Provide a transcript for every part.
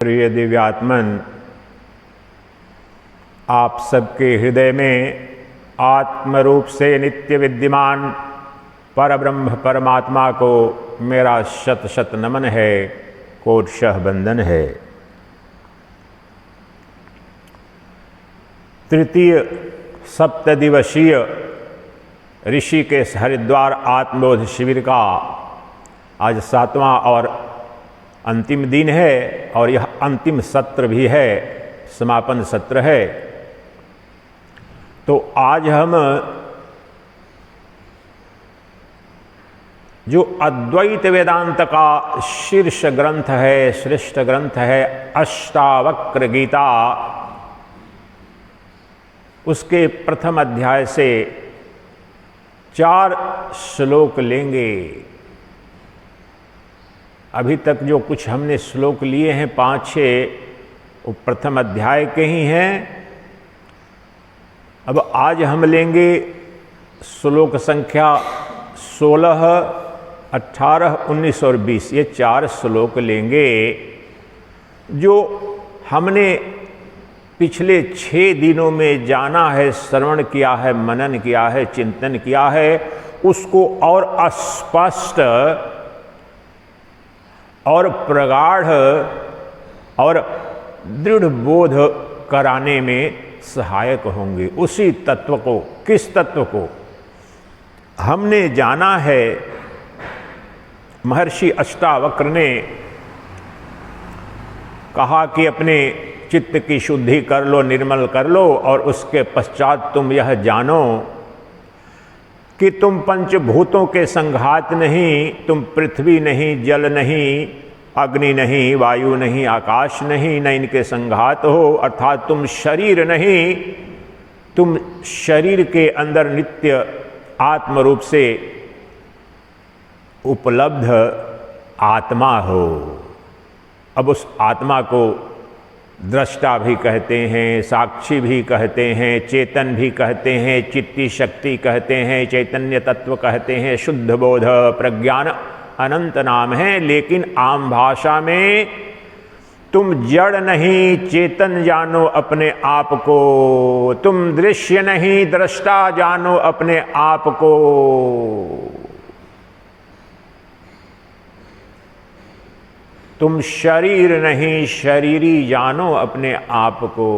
प्रिय दिव्यात्मन, आप सबके हृदय में आत्मरूप से नित्य विद्यमान परब्रह्म परमात्मा को मेरा शत शत नमन है, कोटशः वंदन है। तृतीय सप्तदिवसीय ऋषिकेश हरिद्वार आत्मबोध शिविर का आज 7वां और अंतिम दिन है और यह अंतिम सत्र भी है, समापन सत्र है। तो आज हम जो अद्वैत वेदांत का शीर्ष ग्रंथ है, श्रेष्ठ ग्रंथ है अष्टावक्र गीता, उसके प्रथम अध्याय से 4 श्लोक लेंगे। अभी तक जो कुछ हमने श्लोक लिए हैं 5-6 वो प्रथम अध्याय के ही हैं। अब आज हम लेंगे श्लोक संख्या 16, 18, 19 और 20, ये 4 श्लोक लेंगे जो हमने पिछले 6 दिनों में जाना है, श्रवण किया है, मनन किया है, चिंतन किया है, उसको और स्पष्ट और प्रगाढ़ और दृढ़ बोध कराने में सहायक होंगे। उसी तत्व को, किस तत्व को हमने जाना है, महर्षि अष्टावक्र ने कहा कि अपने चित्त की शुद्धि कर लो, निर्मल कर लो, और उसके पश्चात तुम यह जानो कि तुम पंचभूतों के संघात नहीं, तुम पृथ्वी नहीं, जल नहीं, अग्नि नहीं, वायु नहीं, आकाश नहीं, न इनके संघात हो, अर्थात तुम शरीर नहीं, तुम शरीर के अंदर नित्य आत्म रूप से उपलब्ध आत्मा हो। अब उस आत्मा को दृष्टा भी कहते हैं, साक्षी भी कहते हैं, चेतन भी कहते हैं, चित्ती शक्ति कहते हैं, चैतन्य तत्व कहते हैं, शुद्ध बोध, प्रज्ञान, अनंत नाम है। लेकिन आम भाषा में तुम जड़ नहीं, चेतन जानो अपने आप को, तुम दृश्य नहीं, दृष्टा जानो अपने आप को। तुम शरीर नहीं, शरीरी जानो अपने आप को।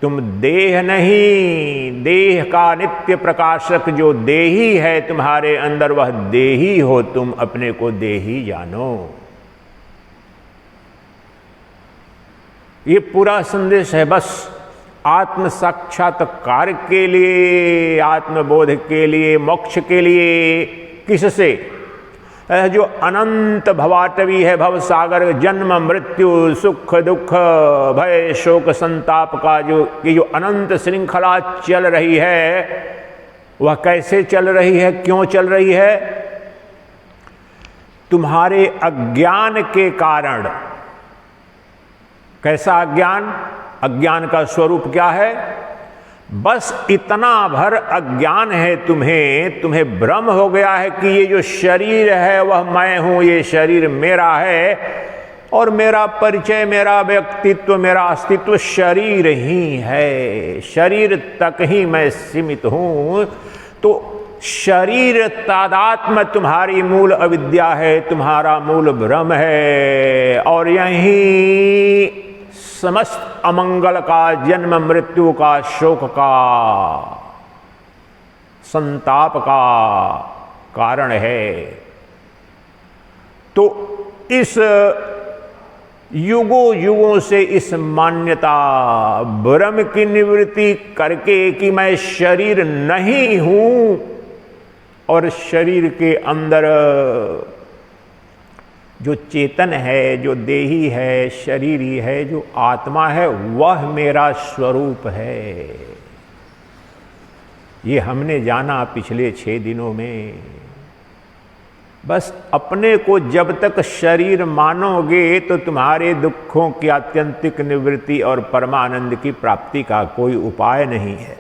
तुम देह नहीं, देह का नित्य प्रकाशक जो देही है तुम्हारे अंदर, वह देही हो, तुम अपने को देही जानो। ये पूरा संदेश है बस आत्म साक्षात्कार के लिए, आत्मबोध के लिए, मोक्ष के लिए। किससे? जो अनंत भवाटवी है भव सागर, जन्म मृत्यु सुख दुख भय शोक संताप का जो अनंत श्रृंखला चल रही है, वह कैसे चल रही है, क्यों चल रही है? तुम्हारे अज्ञान के कारण। कैसा अज्ञान? अज्ञान का स्वरूप क्या है? बस इतना भर अज्ञान है तुम्हें भ्रम हो गया है कि ये जो शरीर है वह मैं हूं, ये शरीर मेरा है, और मेरा परिचय, मेरा व्यक्तित्व, मेरा अस्तित्व शरीर ही है, शरीर तक ही मैं सीमित हूं। तो शरीर तादात्म्य तुम्हारी मूल अविद्या है, तुम्हारा मूल भ्रम है, और यही समस्त अमंगल का, जन्म मृत्यु का, शोक का, संताप का कारण है। तो इस युगों युगों से इस मान्यता, भ्रम की निवृत्ति करके कि मैं शरीर नहीं हूं, और शरीर के अंदर जो चेतन है, जो देही है, शरीरी है, जो आत्मा है, वह मेरा स्वरूप है। ये हमने जाना पिछले 6 दिनों में। बस अपने को जब तक शरीर मानोगे तो तुम्हारे दुखों की आत्यंतिक निवृत्ति और परमानंद की प्राप्ति का कोई उपाय नहीं है।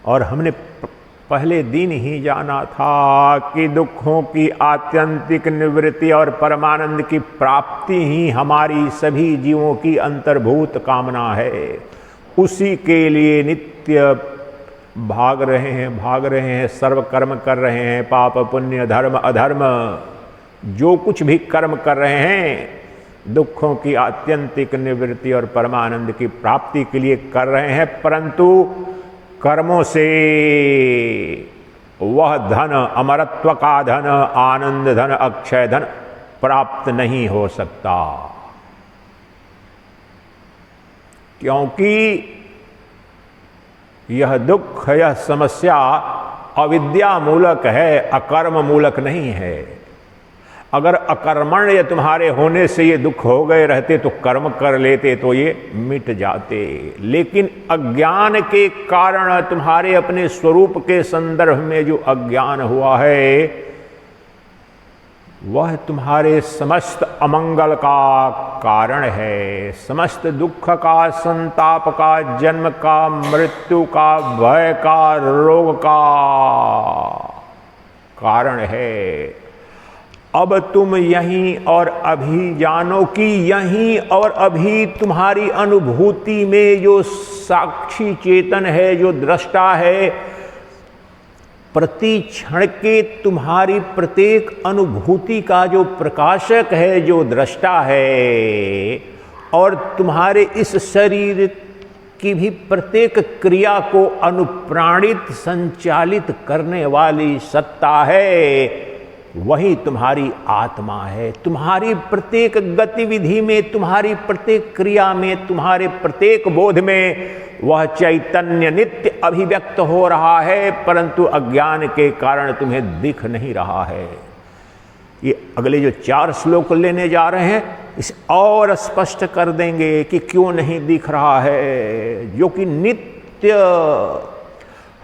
और हमने पहले दिन ही जाना था कि दुखों की आत्यंतिक निवृत्ति और परमानंद की प्राप्ति ही हमारी सभी जीवों की अंतर्भूत कामना है। उसी के लिए नित्य भाग रहे हैं, सर्व कर्म कर रहे हैं, पाप पुण्य धर्म अधर्म जो कुछ भी कर्म कर रहे हैं, दुखों की आत्यंतिक निवृत्ति और परमानंद की प्राप्ति के लिए कर रहे हैं, परंतु कर्मों से वह धन, अमरत्व का धन, आनंद धन, अक्षय धन प्राप्त नहीं हो सकता, क्योंकि यह दुख, यह समस्या अविद्या मूलक है, अकर्म मूलक नहीं है। अगर अकर्मण्य तुम्हारे होने से ये दुख हो गए रहते तो कर्म कर लेते तो ये मिट जाते, लेकिन अज्ञान के कारण तुम्हारे अपने स्वरूप के संदर्भ में जो अज्ञान हुआ है वह तुम्हारे समस्त अमंगल का कारण है, समस्त दुख का, संताप का, जन्म का, मृत्यु का, भय का, रोग का कारण है। अब तुम यहीं और अभी जानो कि यहीं और अभी तुम्हारी अनुभूति में जो साक्षी चेतन है, जो दृष्टा है, प्रति क्षण के तुम्हारी प्रत्येक अनुभूति का जो प्रकाशक है, जो दृष्टा है, और तुम्हारे इस शरीर की भी प्रत्येक क्रिया को अनुप्राणित, संचालित करने वाली सत्ता है, वही तुम्हारी आत्मा है। तुम्हारी प्रत्येक गतिविधि में, तुम्हारी प्रत्येक क्रिया में, तुम्हारे प्रत्येक बोध में वह चैतन्य नित्य अभिव्यक्त हो रहा है, परंतु अज्ञान के कारण तुम्हें दिख नहीं रहा है। ये अगले जो 4 श्लोक लेने जा रहे हैं इसे और स्पष्ट कर देंगे कि क्यों नहीं दिख रहा है। जो कि नित्य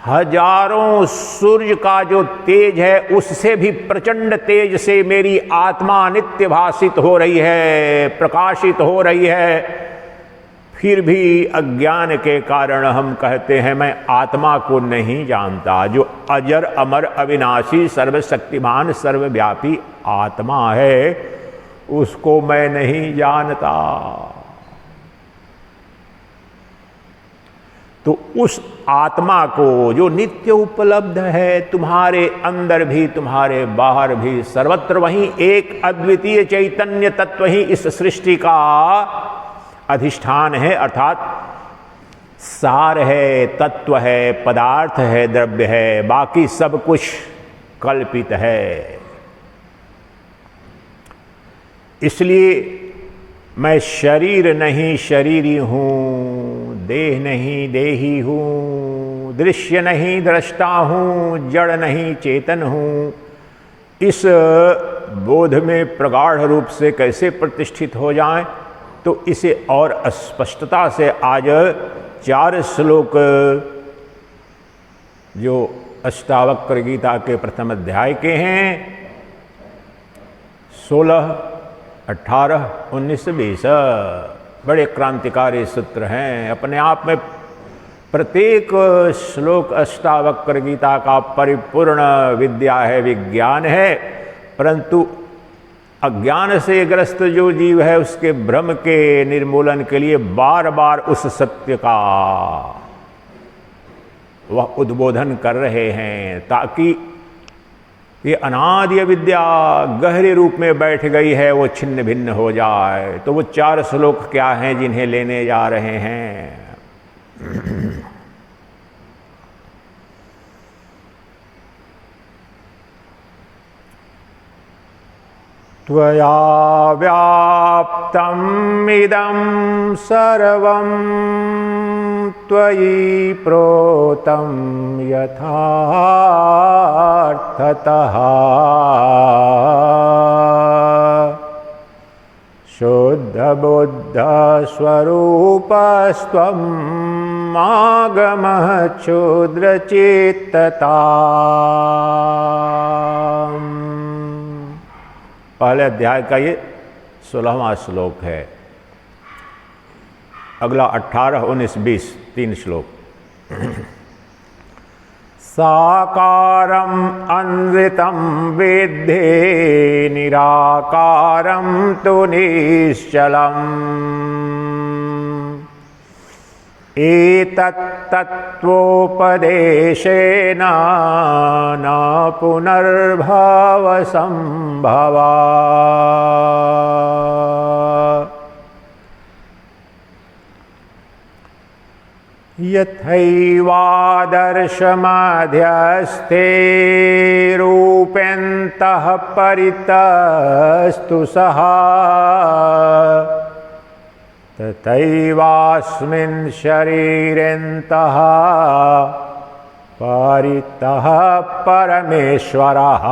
हजारों सूर्य का जो तेज है उससे भी प्रचंड तेज से मेरी आत्मा नित्य भासित हो रही है, प्रकाशित हो रही है, फिर भी अज्ञान के कारण हम कहते हैं मैं आत्मा को नहीं जानता। जो अजर अमर अविनाशी सर्वशक्तिमान सर्वव्यापी आत्मा है उसको मैं नहीं जानता। तो उस आत्मा को जो नित्य उपलब्ध है, तुम्हारे अंदर भी तुम्हारे बाहर भी सर्वत्र, वहीं एक अद्वितीय चैतन्य तत्व ही इस सृष्टि का अधिष्ठान है, अर्थात सार है, तत्व है, पदार्थ है, द्रव्य है, बाकी सब कुछ कल्पित है। इसलिए मैं शरीर नहीं शरीरी हूँ, देह नहीं देही हूँ, दृश्य नहीं दृष्टा हूँ, जड़ नहीं चेतन हूँ। इस बोध में प्रगाढ़ रूप से कैसे प्रतिष्ठित हो जाएं, तो इसे और स्पष्टता से आज 4 श्लोक जो अष्टावक्र गीता के प्रथम अध्याय के हैं, 16, 18, 19, 20 बड़े क्रांतिकारी सूत्र हैं। अपने आप में प्रत्येक श्लोक अष्टावक्र गीता का परिपूर्ण विद्या है, विज्ञान है, परंतु अज्ञान से ग्रस्त जो जीव है उसके भ्रम के निर्मूलन के लिए बार बार उस सत्य का वह उद्बोधन कर रहे हैं, ताकि ये अनादि विद्या गहरे रूप में बैठ गई है वो छिन्न भिन्न हो जाए। तो वो 4 श्लोक क्या हैं जिन्हें लेने जा रहे हैं? त्वया व्याप्तम् इदं सर्वं त्वयि प्रोतं यथार्थतः शुद्धबुद्धस्वरूपस्त्वं आगमः क्षुद्रचेतता। पहले अध्याय का ये 16वां श्लोक है। अगला 18, 19, 20 3 श्लोक। साकारं अन्वितं वेद्धे निराकारं तु निश्चलम् एतत्तत्त्वोपदेशेन न पुनर्भवसम्भवा। यथैवादर्शमध्यस्थे रूपेऽन्तः परितस्तु सः तथैवास्मिन् शरीरेऽन्तः परितः परमेश्वरः।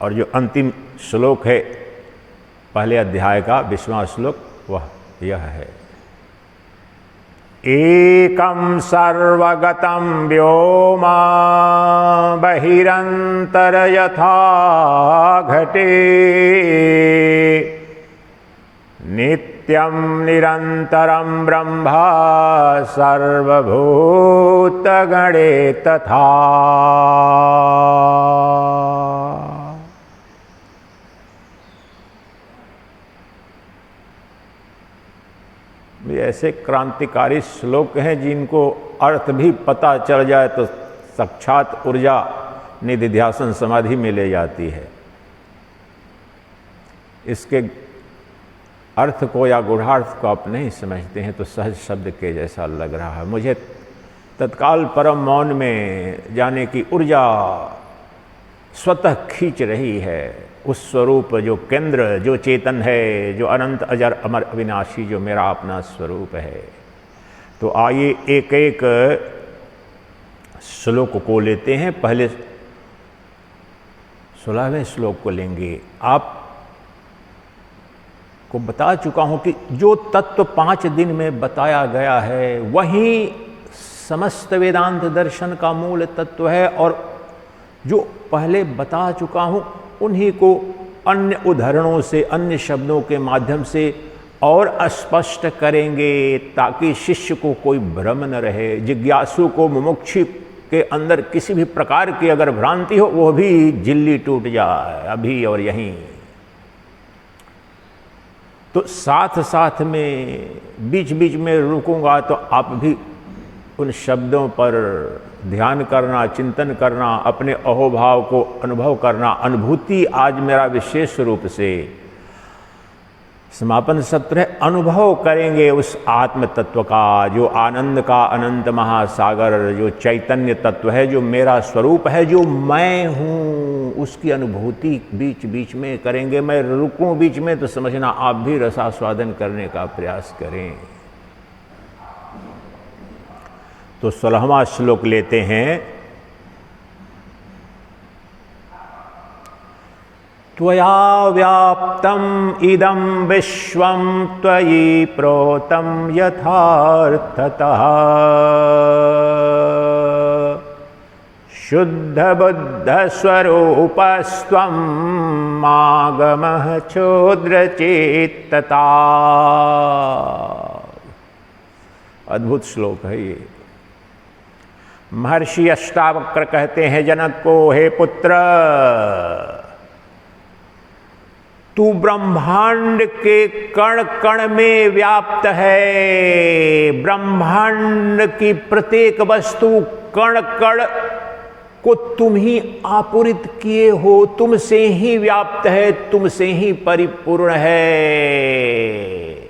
और जो अंतिम श्लोक है पहले अध्याय का 20वां श्लोक वह यह है। एकं सर्वगतं व्योम बहिरंतर यथा घटे नित्यं निरन्तरं ब्रह्म सर्वभूतगणे तथा। ऐसे क्रांतिकारी श्लोक हैं जिनको अर्थ भी पता चल जाए तो साक्षात ऊर्जा निधिध्यासन समाधि में ले जाती है। इसके अर्थ को या गूढ़ार्थ को आप नहीं समझते हैं तो सहज शब्द के जैसा लग रहा है। मुझे तत्काल परम मौन में जाने की ऊर्जा स्वतः खींच रही है। उस स्वरूप जो केंद्र, जो चेतन है, जो अनंत अजर अमर अविनाशी, जो मेरा अपना स्वरूप है। तो आइए एक एक श्लोक को लेते हैं। पहले 16वें श्लोक को लेंगे। आप को बता चुका हूं कि जो तत्व 5 दिन में बताया गया है वही समस्त वेदांत दर्शन का मूल तत्व है, और जो पहले बता चुका हूं उन्हीं को अन्य उदाहरणों से, अन्य शब्दों के माध्यम से और स्पष्ट करेंगे ताकि शिष्य को कोई भ्रम न रहे। जिज्ञासु को, मुमुक्षु के अंदर किसी भी प्रकार की अगर भ्रांति हो वो भी झिल्ली टूट जाए अभी और यहीं। तो साथ साथ में बीच बीच में रुकूंगा तो आप भी उन शब्दों पर ध्यान करना, चिंतन करना, अपने अहोभाव को अनुभव करना। अनुभूति आज मेरा विशेष रूप से समापन सत्र है। अनुभव करेंगे उस आत्म तत्व का, जो आनंद का अनंत महासागर, जो चैतन्य तत्व है, जो मेरा स्वरूप है, जो मैं हूँ, उसकी अनुभूति बीच बीच में करेंगे। मैं रुकूं बीच में तो समझना आप भी रसास्वादन करने का प्रयास करें। तो 16वां श्लोक लेते हैं। त्वया व्याप्तम इदं विश्वं त्वयि प्रोतं यथार्थतः शुद्ध बुद्ध स्वरूपस्त्वं मागमः चोद्रचेतता। अद्भुत श्लोक है ये। महर्षि अष्टावक्र कहते हैं जनक को, हे पुत्र, तू ब्रह्मांड के कण कण में व्याप्त है। ब्रह्मांड की प्रत्येक वस्तु, कण कण को तुम ही आपूरित किए हो, तुमसे ही व्याप्त है, तुमसे ही परिपूर्ण है।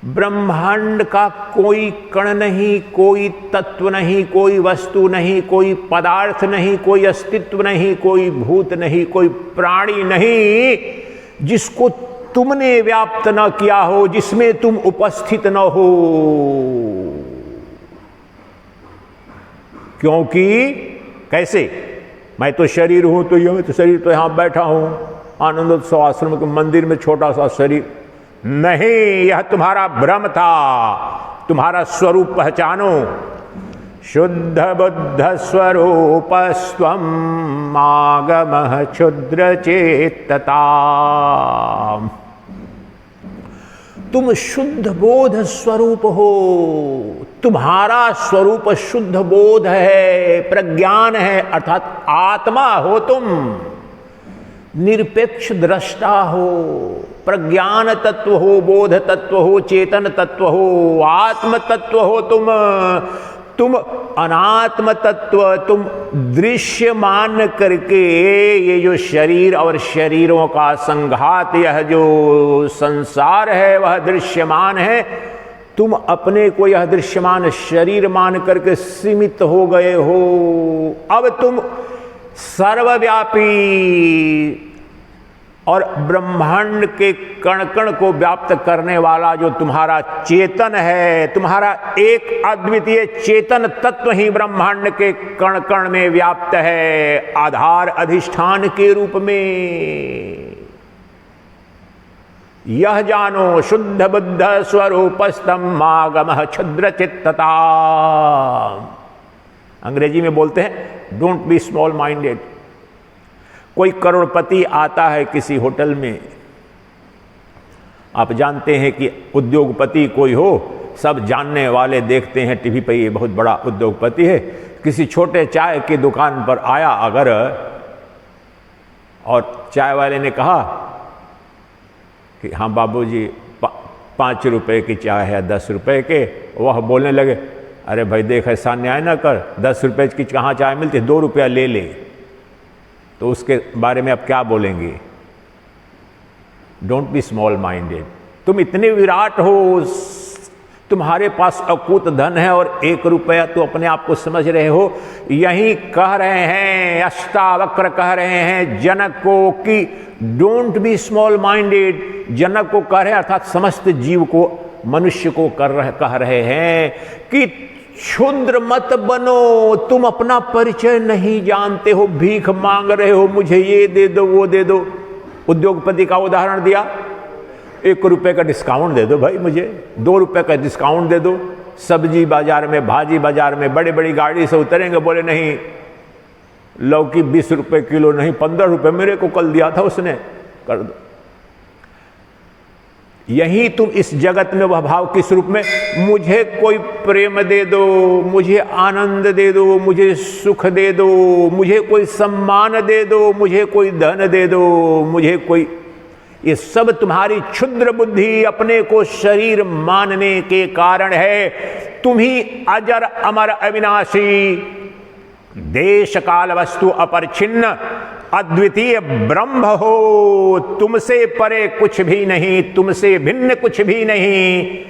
ब्रह्मांड का कोई कण नहीं, कोई तत्व नहीं, कोई वस्तु नहीं, कोई पदार्थ नहीं, कोई अस्तित्व नहीं, कोई भूत नहीं, कोई प्राणी नहीं जिसको तुमने व्याप्त न किया हो, जिसमें तुम उपस्थित न हो। क्योंकि कैसे? मैं तो शरीर हूं, तो ये तो शरीर, तो यहां बैठा हूं आनंदोत्सव आश्रम के मंदिर में, छोटा सा शरीर नहीं, यह तुम्हारा भ्रम था। तुम्हारा स्वरूप पहचानो। शुद्ध बुद्ध स्वरूपस्त्वं मागमः क्षुद्र चेतता। तुम शुद्ध बोध स्वरूप हो, तुम्हारा स्वरूप शुद्ध बोध है, प्रज्ञान है, अर्थात आत्मा हो तुम, निरपेक्ष दृष्टा हो, प्रज्ञान तत्व हो, बोध तत्व हो, चेतन तत्व हो, आत्म तत्व हो तुम अनात्म तत्व, तुम दृश्य मान करके ये जो शरीर और शरीरों का संघात, यह जो संसार है वह दृश्यमान है, तुम अपने को यह दृश्यमान शरीर मान करके सीमित हो गए हो। अब तुम सर्वव्यापी और ब्रह्मांड के कण कण को व्याप्त करने वाला जो तुम्हारा चेतन है, तुम्हारा एक अद्वितीय चेतन तत्व ही ब्रह्मांड के कण कण में व्याप्त है, आधार अधिष्ठान के रूप में। यह जानो शुद्ध बुद्ध स्वरूपस्तम आगमः क्षुद्र चित्तता। अंग्रेजी में बोलते हैं डोंट बी स्मॉल माइंडेड। कोई करोड़पति आता है किसी होटल में, आप जानते हैं कि उद्योगपति कोई हो, सब जानने वाले देखते हैं टीवी पे ये बहुत बड़ा उद्योगपति है। किसी छोटे चाय की दुकान पर आया अगर, और चाय वाले ने कहा कि हाँ बाबूजी 5 रुपए की चाय है 10 रुपए के, वह बोलने लगे अरे भाई देख ऐसा न्याय ना कर, 10 रुपए की कहाँ चाय मिलती है, 2 रुपया ले ले। तो उसके बारे में आप क्या बोलेंगे? Don't be small minded. तुम इतने विराट हो, तुम्हारे पास अकूत धन है और 1 रुपया तो अपने आप को समझ रहे हो। यही कह रहे हैं अष्टावक्र, कह रहे हैं जनक को कि डोंट बी स्मॉल माइंडेड। जनक को कह रहे हैं, अर्थात समस्त जीव को, मनुष्य को कह रहे हैं कि क्षुद्र मत बनो। तुम अपना परिचय नहीं जानते हो, भीख मांग रहे हो, मुझे ये दे दो वो दे दो। उद्योगपति का उदाहरण दिया, 1 रुपए का डिस्काउंट दे दो भाई, मुझे 2 रुपए का डिस्काउंट दे दो। सब्जी बाजार में, भाजी बाजार में बड़ी बड़ी गाड़ी से उतरेंगे, बोले नहीं लौकी 20 रुपए किलो नहीं 15 रुपए, मेरे को कल दिया था उसने, कर दो। यही तुम इस जगत में वह भाव किस रूप में, मुझे कोई प्रेम दे दो, मुझे आनंद दे दो, मुझे सुख दे दो, मुझे कोई सम्मान दे दो, मुझे कोई धन दे दो, मुझे कोई, ये सब तुम्हारी क्षुद्र बुद्धि अपने को शरीर मानने के कारण है। तुम ही अजर अमर अविनाशी, देश काल वस्तु अपरिच्छिन्न अद्वितीय ब्रह्म हो। तुमसे परे कुछ भी नहीं, तुमसे भिन्न कुछ भी नहीं,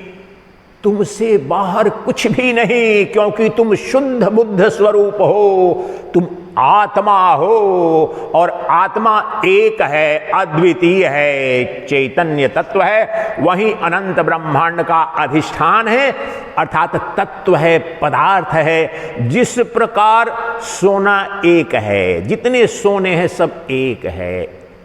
तुमसे बाहर कुछ भी नहीं, क्योंकि तुम शुद्ध बुद्ध स्वरूप हो, तुम आत्मा हो। और आत्मा एक है, अद्वितीय है, चैतन्य तत्व है, वही अनंत ब्रह्मांड का अधिष्ठान है, अर्थात तत्व है, पदार्थ है। जिस प्रकार सोना एक है, जितने सोने हैं सब एक है,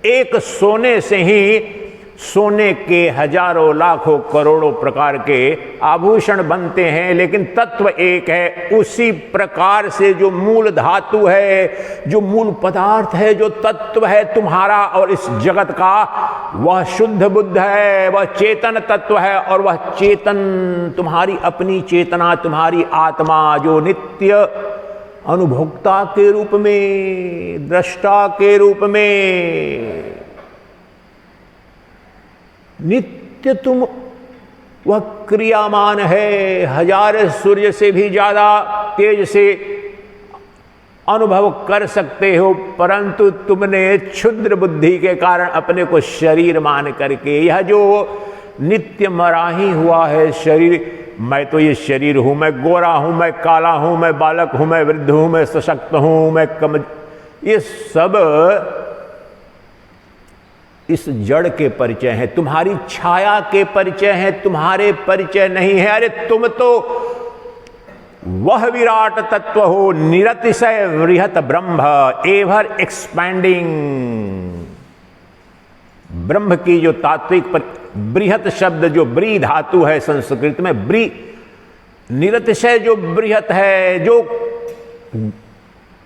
एक सोने से ही सोने के हजारों लाखों करोड़ों प्रकार के आभूषण बनते हैं, लेकिन तत्व एक है। उसी प्रकार से जो मूल धातु है, जो मूल पदार्थ है, जो तत्व है तुम्हारा और इस जगत का, वह शुद्ध बुद्ध है, वह चेतन तत्व है। और वह चेतन तुम्हारी अपनी चेतना, तुम्हारी आत्मा, जो नित्य अनुभोक्ता के रूप में, दृष्टा के रूप में नित्य तुम, वह क्रियामान है, 1000 सूर्य से भी ज्यादा तेज से अनुभव कर सकते हो, परंतु तुमने क्षुद्र बुद्धि के कारण अपने को शरीर मान करके, यह जो नित्य मराही हुआ है शरीर, मैं तो ये शरीर हूं, मैं गोरा हूं, मैं काला हूं, मैं बालक हूं, मैं वृद्ध हूं, मैं सशक्त हूं, मैं कम, ये सब इस जड़ के परिचय हैं, तुम्हारी छाया के परिचय हैं, तुम्हारे परिचय नहीं है। अरे तुम तो वह विराट तत्व हो, निरतिशय बृहत ब्रह्म, एवर एक्सपैंडिंग ब्रह्म की जो तात्विक बृहत शब्द, जो ब्री धातु है संस्कृत में, ब्री निरतिशय जो बृहत है, जो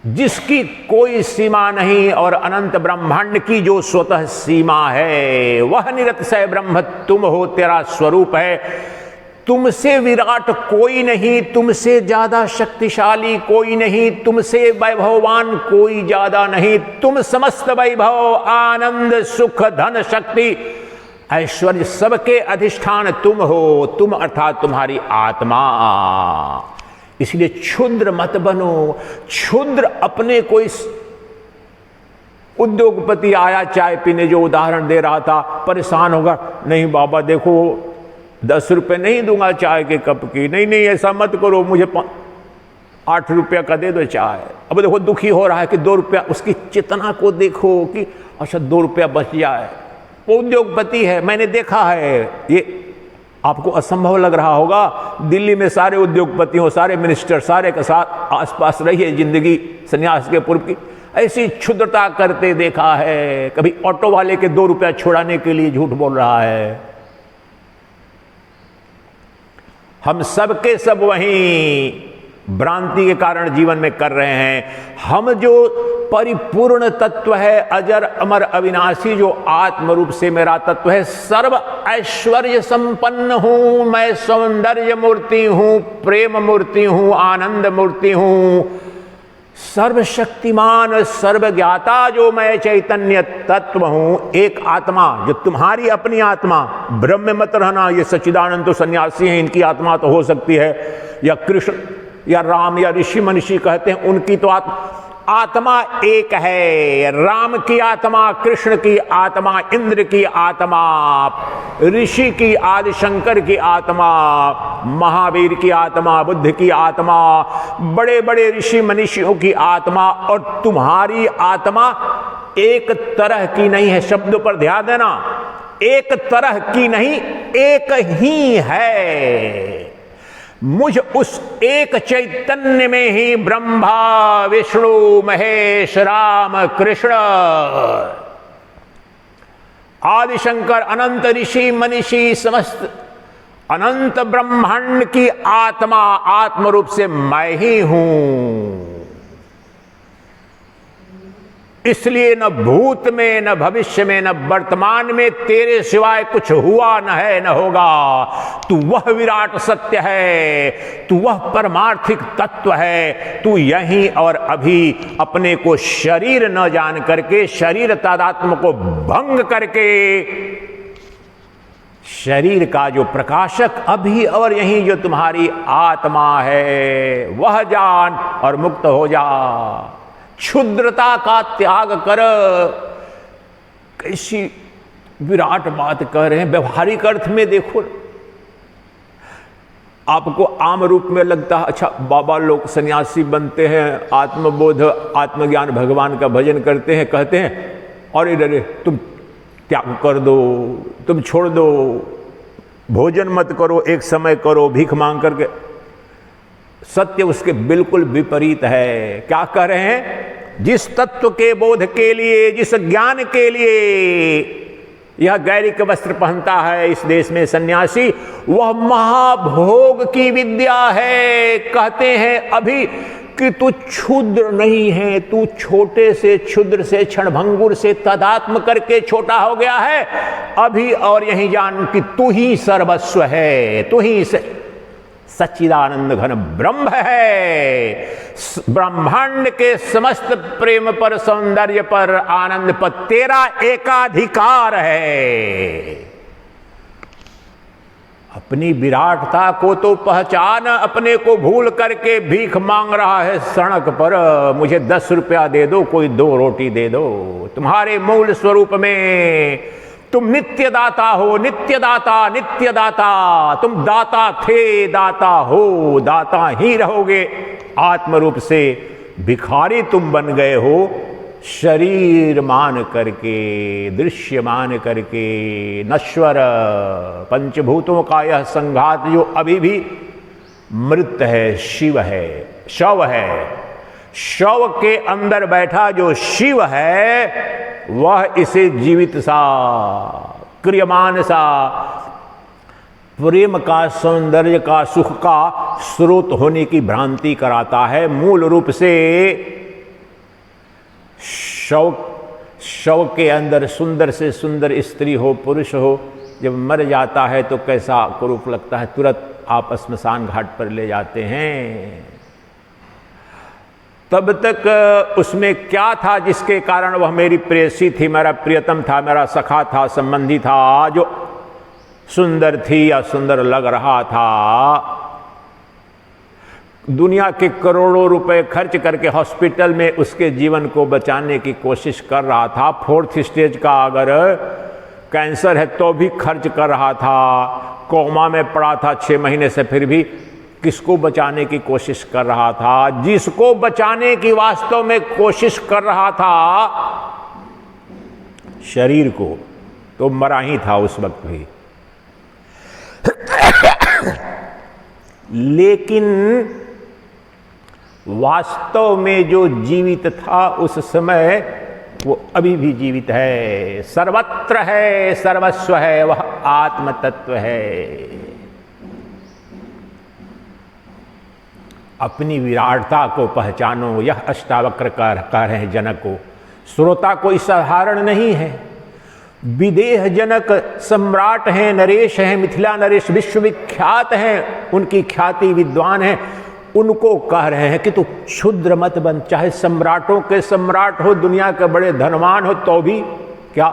जिसकी कोई सीमा नहीं और अनंत ब्रह्मांड की जो स्वतः सीमा है, वह निरतिशय ब्रह्म तुम हो, तेरा स्वरूप है। तुमसे विराट कोई नहीं, तुमसे ज्यादा शक्तिशाली कोई नहीं, तुमसे वैभववान कोई ज्यादा नहीं। तुम समस्त वैभव, आनंद, सुख, धन, शक्ति, ऐश्वर्य सबके अधिष्ठान तुम हो। तुम अर्थात तुम्हारी आत्मा। इसलिए क्षुद्र मत बनो। क्षुद्र अपने कोई उद्योगपति आया चाय पीने, जो उदाहरण दे रहा था, परेशान होगा, नहीं बाबा देखो 10 रुपए नहीं दूंगा चाय के कप की, नहीं नहीं ऐसा मत करो, मुझे 8 रुपया का दे दो चाय। अब देखो दुखी हो रहा है कि 2 रुपया, उसकी चेतना को देखो कि अच्छा 2 रुपया बच जाए। वो उद्योगपति है, मैंने देखा है। ये आपको असंभव लग रहा होगा, दिल्ली में सारे उद्योगपतियों, सारे मिनिस्टर, सारे के साथ आसपास रही है जिंदगी सन्यास के पूर्व की, ऐसी क्षुद्रता करते देखा है। कभी ऑटो वाले के 2 रुपया छुड़ाने के लिए झूठ बोल रहा है। हम सबके सब वहीं भ्रांति के कारण जीवन में कर रहे हैं। हम जो परिपूर्ण तत्व है, अजर अमर अविनाशी, जो आत्म रूप से मेरा तत्व है, सर्व ऐश्वर्य संपन्न हूं मैं, सौंदर्य मूर्ति हूं, प्रेम मूर्ति हूं, आनंद मूर्ति हूं, सर्वशक्तिमान, सर्वज्ञाता जो मैं चैतन्य तत्व हूं। एक आत्मा जो तुम्हारी अपनी आत्मा, ब्रह्म में मत रहना। ये सच्चिदानंद तो सन्यासी हैं, इनकी आत्मा तो हो सकती है, या कृष्ण या राम या ऋषि मनीषी कहते हैं, उनकी तो आत्मा एक है। राम की आत्मा, कृष्ण की आत्मा, इंद्र की आत्मा, ऋषि की, आदिशंकर की आत्मा, महावीर की आत्मा, बुद्ध की आत्मा, बड़े बड़े ऋषि मनीषियों की आत्मा। और तुम्हारी आत्मा एक तरह की नहीं है। शब्दों पर ध्यान देना, एक तरह की नहीं, एक ही है। मुझ उस एक चैतन्य में ही ब्रह्मा, विष्णु, महेश, राम, कृष्ण, आदिशंकर, अनंत ऋषि मनीषी, समस्त अनंत ब्रह्मांड की आत्मा, आत्म रूप से मैं ही हूं। इसलिए न भूत में, न भविष्य में, न वर्तमान में तेरे सिवाय कुछ हुआ न है, न होगा। तू वह विराट सत्य है, तू वह परमार्थिक तत्व है। तू यहीं और अभी अपने को शरीर न जान करके, शरीर तादात्म्य को भंग करके, शरीर का जो प्रकाशक अभी और यहीं जो तुम्हारी आत्मा है, वह जान और मुक्त हो जा। क्षुद्रता का त्याग कर। कैसी विराट बात कह रहे हैं। व्यवहारिक अर्थ में देखो, आपको आम रूप में लगता है अच्छा बाबा लोग सन्यासी बनते हैं, आत्मबोध, आत्मज्ञान, भगवान का भजन करते हैं, कहते हैं और इधर तुम त्याग कर दो, तुम छोड़ दो, भोजन मत करो, एक समय करो, भीख मांग करके। सत्य उसके बिल्कुल विपरीत है। क्या कह रहे हैं? जिस तत्व के बोध के लिए, जिस ज्ञान के लिए यह गैरिक वस्त्र पहनता है इस देश में सन्यासी, वह महाभोग की विद्या है। कहते हैं अभी कि तू क्षुद्र नहीं है, तू छोटे से क्षुद्र से, क्षणभंगुर से तदात्म करके छोटा हो गया है। अभी और यही जान कि तू ही सर्वस्व है, तू ही सच्चिदानंद घन ब्रह्म है। ब्रह्मांड के समस्त प्रेम पर, सौंदर्य पर, आनंद पर तेरा एकाधिकार है। अपनी विराटता को तो पहचान। अपने को भूल करके भीख मांग रहा है सड़क पर, मुझे 10 रुपया दे दो, कोई 2 रोटी दे दो। तुम्हारे मूल स्वरूप में तुम नित्य दाता हो, नित्य दाता, नित्य दाता। तुम दाता थे, दाता हो, दाता ही रहोगे। आत्म रूप से भिखारी तुम बन गए हो, शरीर मान करके, दृश्य मान करके। नश्वर पंचभूतों का यह संघात जो अभी भी मृत है, शिव है, शव है। शव के अंदर बैठा जो शिव है, वह इसे जीवित सा, क्रियमान सा, प्रेम का, सौंदर्य का, सुख का स्रोत होने की भ्रांति कराता है। मूल रूप से शव शव के अंदर सुंदर से सुंदर स्त्री हो, पुरुष हो, जब मर जाता है तो कैसा कुरूप लगता है, तुरंत आप स्मशान घाट पर ले जाते हैं। तब तक उसमें क्या था जिसके कारण वह मेरी प्रेयसी थी, मेरा प्रियतम था, मेरा सखा था, संबंधी था, जो सुंदर थी या सुंदर लग रहा था। दुनिया के करोड़ों रुपए खर्च करके हॉस्पिटल में उसके जीवन को बचाने की कोशिश कर रहा था। 4th स्टेज का अगर कैंसर है तो भी खर्च कर रहा था। कोमा में पड़ा था 6 महीने से, फिर भी किसको बचाने की कोशिश कर रहा था? जिसको बचाने की वास्तव में कोशिश कर रहा था, शरीर को, तो मरा ही था उस वक्त भी। लेकिन वास्तव में जो जीवित था उस समय, वो अभी भी जीवित है, सर्वत्र है, सर्वस्व है, वह आत्म तत्व है। अपनी विराटता को पहचानो, यह अष्टावक्र कह रहे हैं जनक को। श्रोता कोई साधारण नहीं है, विदेह जनक सम्राट हैं, नरेश हैं, मिथिला नरेश विश्वविख्यात हैं, उनकी ख्याति विद्वान है। उनको कह रहे हैं कि तू क्षुद्र मत बन, चाहे सम्राटों के सम्राट हो, दुनिया के बड़े धनवान हो, तो भी क्या,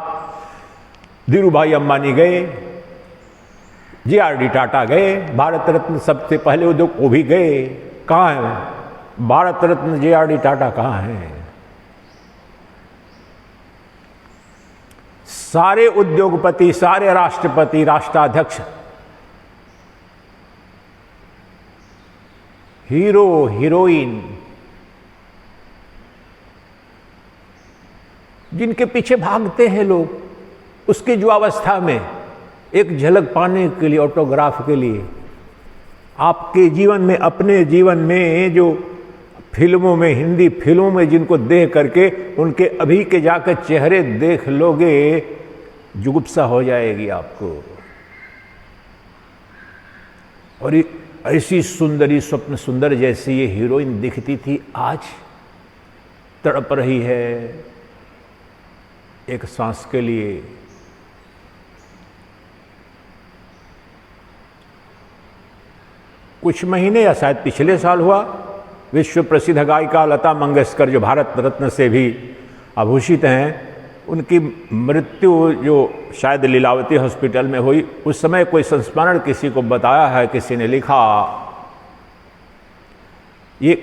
धीरू भाई अंबानी गए, JRD टाटा गए, भारत रत्न सबसे पहले उद्योग वो भी गए। कहाँ है भारत रत्न JRD टाटा? कहाँ है? सारे उद्योगपति, सारे राष्ट्रपति, राष्ट्राध्यक्ष, हीरो, हीरोइन, जिनके पीछे भागते हैं लोग, उसकी युवावस्था में एक झलक पाने के लिए, ऑटोग्राफ के लिए, आपके जीवन में, अपने जीवन में, जो फिल्मों में, हिंदी फिल्मों में जिनको देख करके उनके अभी के जाकर चेहरे देख लोगे, जुगुप्सा हो जाएगी आपको। और ऐसी सुंदरी, स्वप्न सुंदर जैसी ये हीरोइन दिखती थी, आज तड़प रही है एक सांस के लिए। कुछ महीने या शायद पिछले साल हुआ, विश्व प्रसिद्ध गायिका लता मंगेशकर, जो भारत रत्न से भी आभूषित हैं, उनकी मृत्यु जो शायद लीलावती हॉस्पिटल में हुई। उस समय कोई संस्मरण किसी को बताया है, किसी ने लिखा, ये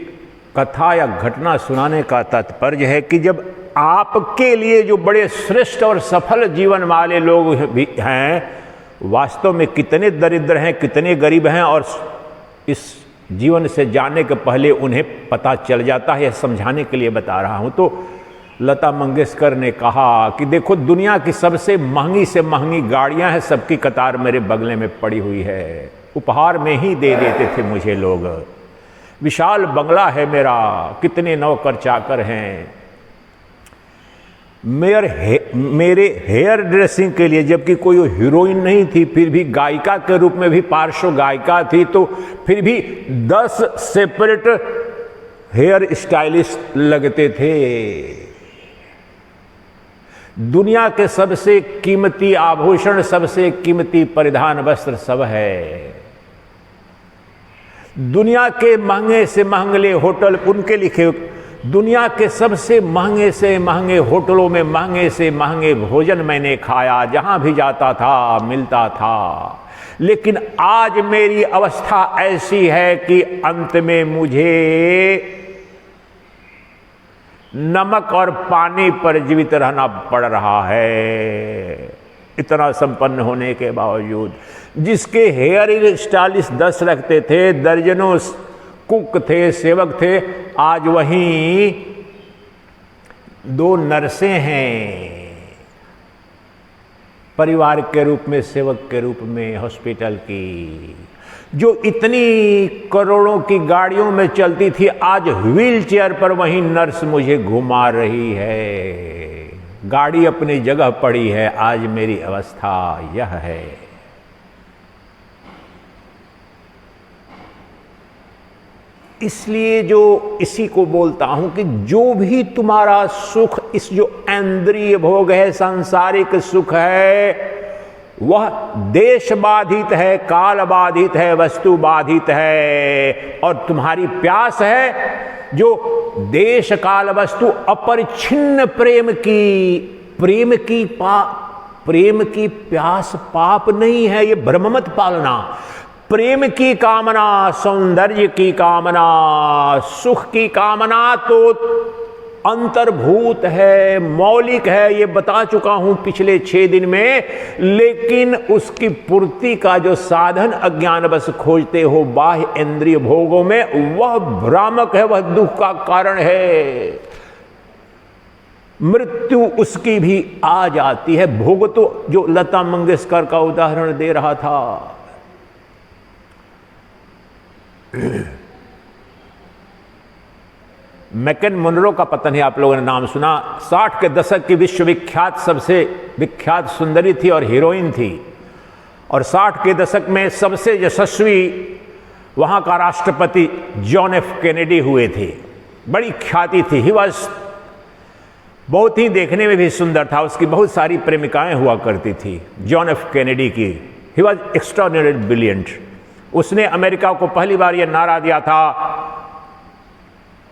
कथा या घटना सुनाने का तात्पर्य है कि जब आपके लिए जो बड़े श्रेष्ठ और सफल जीवन वाले लोग भी हैं, वास्तव में कितने दरिद्र हैं, कितने गरीब हैं, और इस जीवन से जाने के पहले उन्हें पता चल जाता है, समझाने के लिए बता रहा हूं। तो लता मंगेशकर ने कहा कि देखो, दुनिया की सबसे महंगी से महंगी गाड़ियां हैं, सबकी कतार मेरे बगले में पड़ी हुई है, उपहार में ही दे देते थे मुझे लोग। विशाल बंगला है मेरा, कितने नौकर चाकर हैं। मेरे हेयर ड्रेसिंग के लिए, जबकि कोई हीरोइन नहीं थी, फिर भी गायिका के रूप में भी पार्श्व गायिका थी, तो फिर भी 10 सेपरेट हेयर स्टाइलिस्ट लगते थे। दुनिया के सबसे कीमती आभूषण, सबसे कीमती परिधान वस्त्र सब है। दुनिया के महंगे से महंगे होटल, उनके लिखे, दुनिया के सबसे महंगे से महंगे होटलों में महंगे से महंगे भोजन मैंने खाया, जहां भी जाता था मिलता था। लेकिन आज मेरी अवस्था ऐसी है कि अंत में मुझे नमक और पानी पर जीवित रहना पड़ रहा है, इतना संपन्न होने के बावजूद। जिसके हेयर स्टाइलिस्ट 10 रखते थे, दर्जनों कुक थे, सेवक थे, आज वहीं 2 नर्सें हैं, परिवार के रूप में, सेवक के रूप में हॉस्पिटल की। जो इतनी करोड़ों की गाड़ियों में चलती थी, आज व्हील चेयर पर वहीं नर्स मुझे घुमा रही है। गाड़ी अपनी जगह पड़ी है, आज मेरी अवस्था यह है। इसलिए जो इसी को बोलता हूं कि जो भी तुम्हारा सुख, इस जो इंद्रिय भोग है, सांसारिक सुख है, वह देश बाधित है, काल बाधित है, वस्तु बाधित है। और तुम्हारी प्यास है जो देश काल वस्तु अपरिच्छिन्न प्रेम की प्यास पाप नहीं है, ये भ्रम मत पालना। प्रेम की कामना, सौंदर्य की कामना, सुख की कामना तो अंतर्भूत है, मौलिक है, ये बता चुका हूं पिछले 6 दिन में। लेकिन उसकी पूर्ति का जो साधन अज्ञानवश खोजते हो बाह्य इंद्रिय भोगों में, वह भ्रामक है, वह दुख का कारण है। मृत्यु उसकी भी आ जाती है। भोग तो जो लता मंगेशकर का उदाहरण दे रहा था, मैकन मुनरो का पता नहीं आप लोगों ने नाम सुना। 60 के दशक की विश्वविख्यात, सबसे विख्यात सुंदरी थी और हीरोइन थी। और 60 के दशक में सबसे यशस्वी वहां का राष्ट्रपति जॉन एफ कैनेडी हुए थे। बड़ी ख्याति थी। ही वॉज, बहुत ही देखने में भी सुंदर था। उसकी बहुत सारी प्रेमिकाएं हुआ करती थी जॉन एफ कैनेडी की। He was extraordinary brilliant. उसने अमेरिका को पहली बार यह नारा दिया था,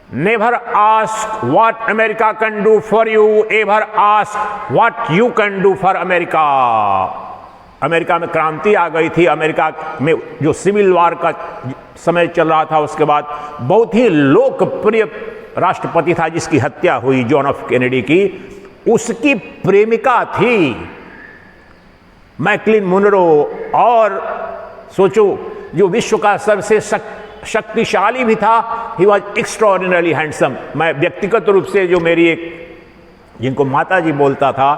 never ask what America can do for you, ever ask what you can do for America. America में क्रांति आ गई थी। अमेरिका में जो सिविल वॉर का समय चल रहा था, उसके बाद बहुत ही लोकप्रिय राष्ट्रपति था जिसकी हत्या हुई, जॉन एफ कैनेडी की। उसकी प्रेमिका थी मैकलिन मुनरो। और सोचो, जो विश्व का सबसे शक्तिशाली भी था, ही वॉज एक्स्ट्राऑर्डिनरली हैंडसम। मैं व्यक्तिगत रूप से, जो मेरी एक, जिनको माता जी बोलता था,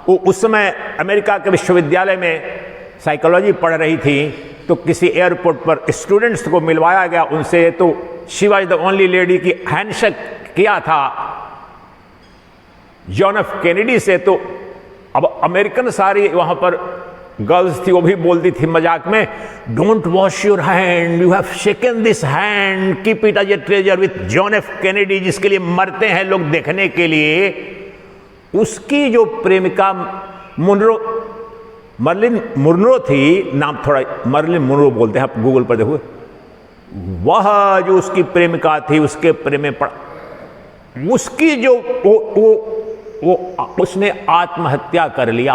वो उस समय अमेरिका के विश्वविद्यालय में साइकोलॉजी पढ़ रही थी, तो किसी एयरपोर्ट पर स्टूडेंट्स को मिलवाया गया उनसे, तो she was the only lady की हैंडशेक किया था जॉन एफ कैनेडी से। तो अब अमेरिकन सारी वहां पर गर्ल्स थी, वो भी बोलती थी मजाक में, don't wash your hand, you have shaken this hand, keep it as a treasure with John F Kennedy, जिसके लिए मरते हैं लोग देखने के लिए। उसकी जो प्रेमिका मर्लिन मुनरो थी, नाम थोड़ा मर्लिन मुनरो बोलते हैं, आप गूगल पर देखो। वह जो उसकी प्रेमिका थी, उसके प्रेम में पड़ा, उसकी जो वो उसने आत्महत्या कर लिया।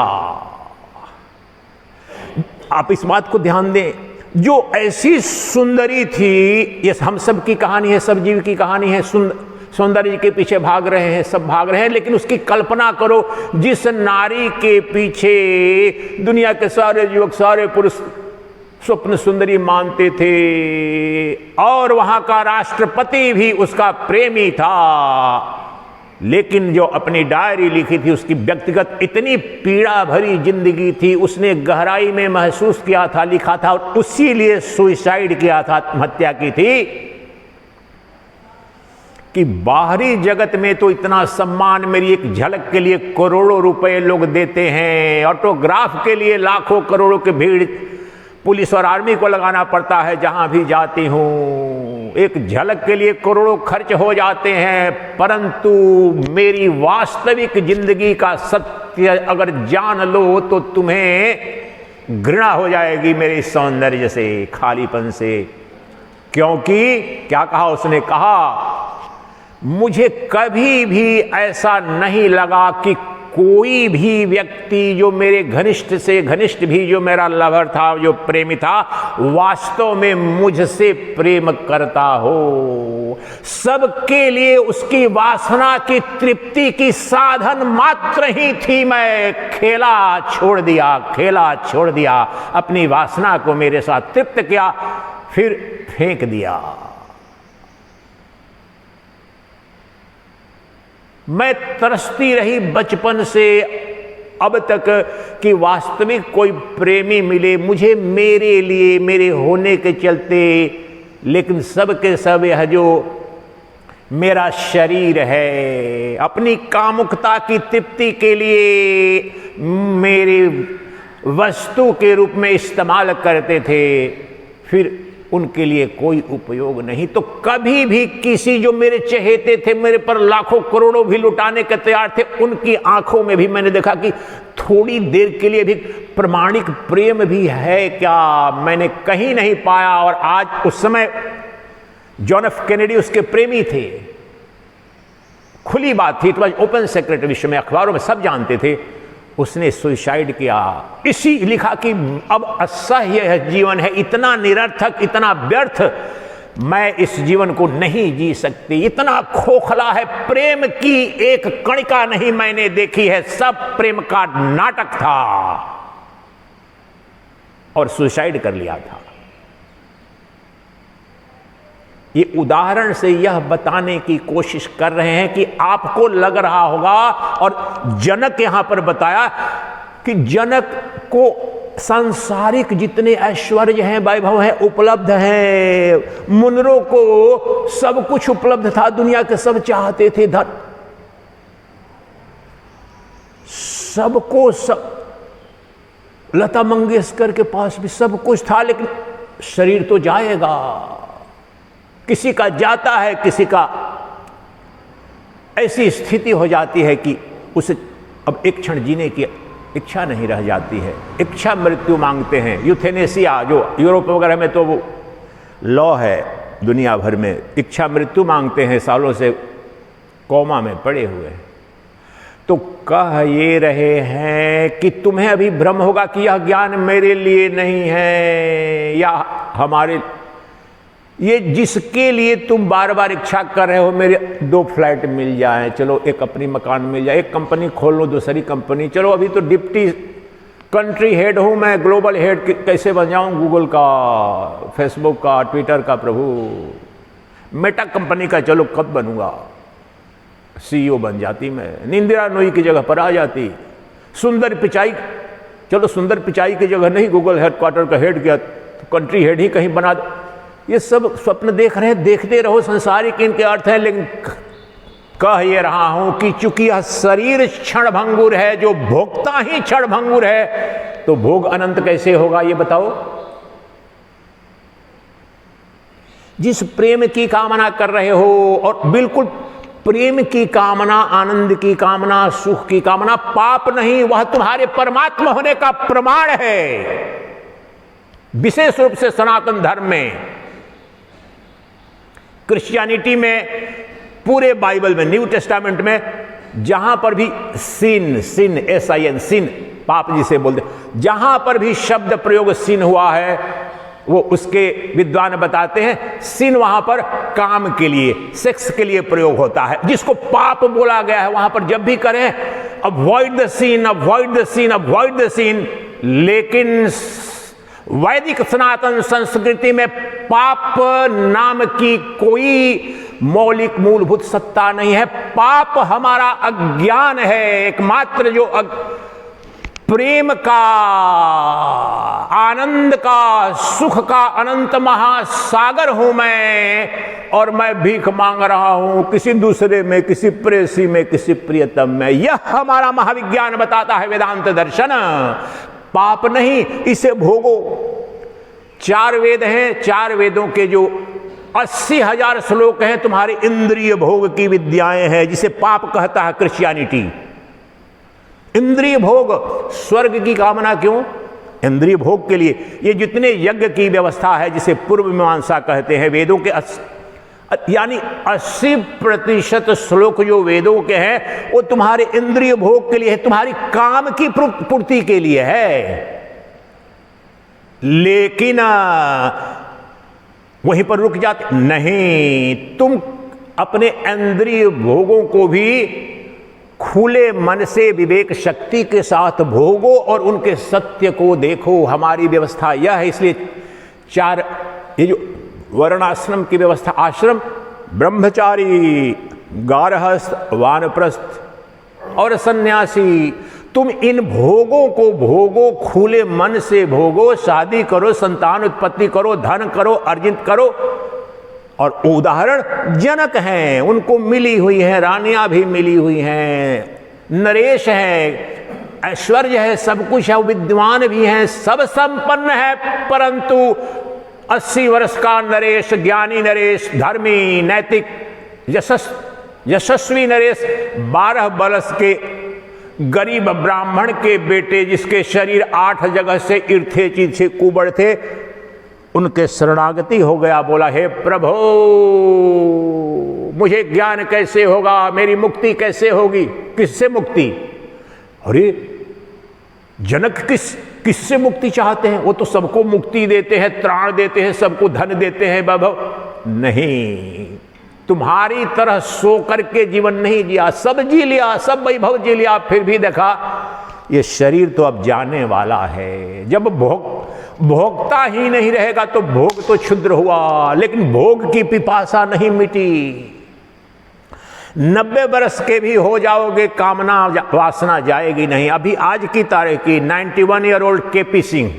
आप इस बात को ध्यान दें, जो ऐसी सुंदरी थी, ये हम सब की कहानी है, सब जीव की कहानी है, सौंदर्य के पीछे भाग रहे हैं, सब भाग रहे हैं। लेकिन उसकी कल्पना करो, जिस नारी के पीछे दुनिया के सारे युवक, सारे पुरुष स्वप्न सुंदरी मानते थे, और वहां का राष्ट्रपति भी उसका प्रेमी था, लेकिन जो अपनी डायरी लिखी थी, उसकी व्यक्तिगत इतनी पीड़ा भरी जिंदगी थी, उसने गहराई में महसूस किया था, लिखा था, और उसी लिए सुसाइड किया था, आत्महत्या की थी। कि बाहरी जगत में तो इतना सम्मान, मेरी एक झलक के लिए करोड़ों रुपए लोग देते हैं, ऑटोग्राफ के लिए लाखों करोड़ों की भीड़ पुलिस और आर्मी को लगाना पड़ता है जहां भी जाती हूं, एक झलक के लिए करोड़ों खर्च हो जाते हैं, परंतु मेरी वास्तविक जिंदगी का सत्य अगर जान लो तो तुम्हें घृणा हो जाएगी मेरे सौंदर्य से, खालीपन से। क्योंकि क्या कहा उसने, कहा मुझे कभी भी ऐसा नहीं लगा कि कोई भी व्यक्ति जो मेरे घनिष्ठ से घनिष्ठ भी, जो मेरा लवर था, जो प्रेमी था, वास्तव में मुझसे प्रेम करता हो। सबके लिए उसकी वासना की तृप्ति की साधन मात्र ही थी। मैं खेला छोड़ दिया, अपनी वासना को मेरे साथ तृप्त किया, फिर फेंक दिया। मैं तरसती रही बचपन से अब तक कि वास्तविक कोई प्रेमी मिले मुझे, मेरे लिए, मेरे होने के चलते। लेकिन सब के सब यह जो मेरा शरीर है, अपनी कामुकता की तृप्ति के लिए मेरे वस्तु के रूप में इस्तेमाल करते थे। फिर उनके लिए कोई उपयोग नहीं। तो कभी भी किसी जो मेरे चहेते थे, मेरे पर लाखों करोड़ों भी लुटाने के तैयार थे, उनकी आंखों में भी मैंने देखा कि थोड़ी देर के लिए भी प्रामाणिक प्रेम भी है क्या, मैंने कहीं नहीं पाया। और आज उस समय जॉन एफ कैनेडी उसके प्रेमी थे, खुली बात थी, इट वाज ओपन सेक्रेट, विश्व में अखबारों में सब जानते थे। उसने सुसाइड किया, इसी लिखा कि अब असह्य जीवन है, इतना निरर्थक, इतना व्यर्थ, मैं इस जीवन को नहीं जी सकती, इतना खोखला है, प्रेम की एक कणिका नहीं मैंने देखी है, सब प्रेम का नाटक था, और सुसाइड कर लिया था। ये उदाहरण से यह बताने की कोशिश कर रहे हैं कि आपको लग रहा होगा, और जनक यहां पर बताया कि जनक को सांसारिक जितने ऐश्वर्य हैं, वैभव हैं, उपलब्ध हैं। मुनरों को सब कुछ उपलब्ध था, दुनिया के सब चाहते थे धन, सबको सब, लता मंगेशकर के पास भी सब कुछ था, लेकिन शरीर तो जाएगा, किसी का जाता है, किसी का ऐसी स्थिति हो जाती है कि उसे अब एक क्षण जीने की इच्छा नहीं रह जाती है, इच्छा मृत्यु मांगते हैं। यूथेनेसिया जो यूरोप वगैरह में तो वो लॉ है दुनिया भर में, इच्छा मृत्यु मांगते हैं, सालों से कोमा में पड़े हुए हैं। तो कह ये रहे हैं कि तुम्हें अभी भ्रम होगा कि यह ज्ञान मेरे लिए नहीं है, या हमारे, ये जिसके लिए तुम बार बार इच्छा कर रहे हो, मेरे 2 फ्लैट मिल जाएं, चलो एक अपनी मकान मिल जाए, एक कंपनी खोल लो, दूसरी कंपनी, चलो अभी तो डिप्टी कंट्री हेड हूं मैं, ग्लोबल हेड कैसे बन जाऊं, गूगल का, फेसबुक का, ट्विटर का, प्रभु मेटा कंपनी का, चलो कब बनूंगा, CEO बन जाती मैं, इंदिरा नोई की जगह पर आ जाती, सुंदर पिचाई, चलो सुंदर पिचाई की जगह नहीं, गूगल हेडक्वार्टर का हेड किया, तो कंट्री हेड ही कहीं बना दो। ये सब स्वप्न देख रहे हैं, देखते रहो, संसारिक इनके अर्थ है। लेकिन कह ये रहा हूं कि चूंकि यह शरीर क्षण भंगुर है, जो भोगता ही क्षण भंगुर है, तो भोग अनंत कैसे होगा ये बताओ। जिस प्रेम की कामना कर रहे हो, और बिल्कुल प्रेम की कामना, आनंद की कामना, सुख की कामना पाप नहीं, वह तुम्हारे परमात्मा होने का प्रमाण है। विशेष रूप से सनातन धर्म में, क्रिश्चियनिटी में, पूरे बाइबल में, न्यू टेस्टामेंट में, जहां पर भी सिन, सिन, SIN, सिन, पाप जिसे बोलते, जहां पर भी शब्द प्रयोग सिन हुआ है, वो उसके विद्वान बताते हैं सिन वहां पर काम के लिए, सेक्स के लिए प्रयोग होता है। जिसको पाप बोला गया है वहां पर जब भी करें, avoid the scene, avoid the scene, avoid the scene. लेकिन वैदिक सनातन संस्कृति में पाप नाम की कोई मौलिक मूलभूत सत्ता नहीं है। पाप हमारा अज्ञान है। एकमात्र जो प्रेम का, आनंद का, सुख का अनंत महासागर हूं मैं, और मैं भीख मांग रहा हूं किसी दूसरे में, किसी प्रेसी में, किसी प्रियतम में। यह हमारा महाविज्ञान बताता है, वेदांत दर्शन। पाप नहीं, इसे भोगो। 4 वेद हैं, 4 वेदों के जो 80,000 श्लोक हैं तुम्हारे इंद्रिय भोग की विद्याएं हैं, जिसे पाप कहता है क्रिश्चियनिटी। इंद्रिय भोग, स्वर्ग की कामना क्यों? इंद्रिय भोग के लिए। ये जितने यज्ञ की व्यवस्था है, जिसे पूर्व मीमांसा कहते हैं, वेदों के यानी 80% श्लोक जो वेदों के हैं वो तुम्हारे इंद्रिय भोग के लिए है, तुम्हारी काम की पूर्ति के लिए है। लेकिन वहीं पर रुक जाते नहीं, तुम अपने इंद्रिय भोगों को भी खुले मन से विवेक शक्ति के साथ भोगो और उनके सत्य को देखो। हमारी व्यवस्था यह है। इसलिए 4 ये जो वर्णाश्रम की व्यवस्था, आश्रम, ब्रह्मचारी, गारहस्थ, वानप्रस्थ और सन्यासी, तुम इन भोगों को भोगो, खुले मन से भोगो। शादी करो, संतान उत्पत्ति करो, धन करो, अर्जित करो। और उदाहरण जनक हैं, उनको मिली हुई है, रानियां भी मिली हुई हैं, नरेश है, ऐश्वर्य है, सब कुछ है, विद्वान भी हैं, सब संपन्न है, परंतु 80 वर्ष का नरेश, ज्ञानी नरेश, धर्मी, नैतिक, यशस्वी नरेश, 12 बरस के गरीब ब्राह्मण के बेटे जिसके शरीर 8 जगह से इर्थे चीथे कुबड़ थे, उनके शरणागति हो गया। बोला, हे प्रभु, मुझे ज्ञान कैसे होगा, मेरी मुक्ति कैसे होगी? किससे मुक्ति? अरे जनक किससे मुक्ति चाहते हैं? वो तो सबको मुक्ति देते हैं, त्राण देते हैं, सबको धन देते हैं वैभव। नहीं, तुम्हारी तरह सो करके जीवन नहीं जिया, सब जी लिया, सब वैभव जी लिया, फिर भी देखा ये शरीर तो अब जाने वाला है। जब भोगता ही नहीं रहेगा तो भोग तो क्षुद्र हुआ, लेकिन भोग की पिपासा नहीं मिटी। 90 बरस के भी हो जाओगे, कामना वासना जाएगी नहीं। अभी आज की तारीख की 91 year old KP Singh,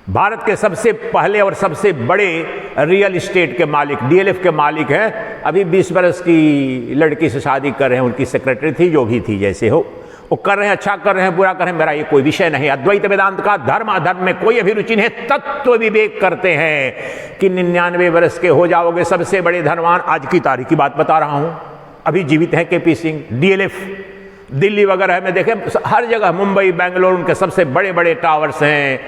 Bharat के सबसे पहले और सबसे बड़े रियल एस्टेट के मालिक, डीएलएफ के मालिक हैं। अभी 20 बरस की लड़की से शादी कर रहे हैं, उनकी सेक्रेटरी थी, जो भी थी, जैसे हो वो कर रहे हैं, अच्छा कर रहे हैं, बुरा कर रहे हैं, मेरा ये कोई विषय नहीं। अद्वैत वेदांत का धर्म अधर्म में कोई अभिरुचि नहीं है। तत्व विवेक करते हैं कि 99 बरस के हो जाओगे सबसे बड़े धनवान। आज की तारीख की बात बता रहा हूं, अभी जीवित है केपी सिंह। डीएलएफ दिल्ली वगैरह में देखें, हर जगह, मुंबई, बेंगलोर, उनके सबसे बड़े बड़े टावर्स हैं।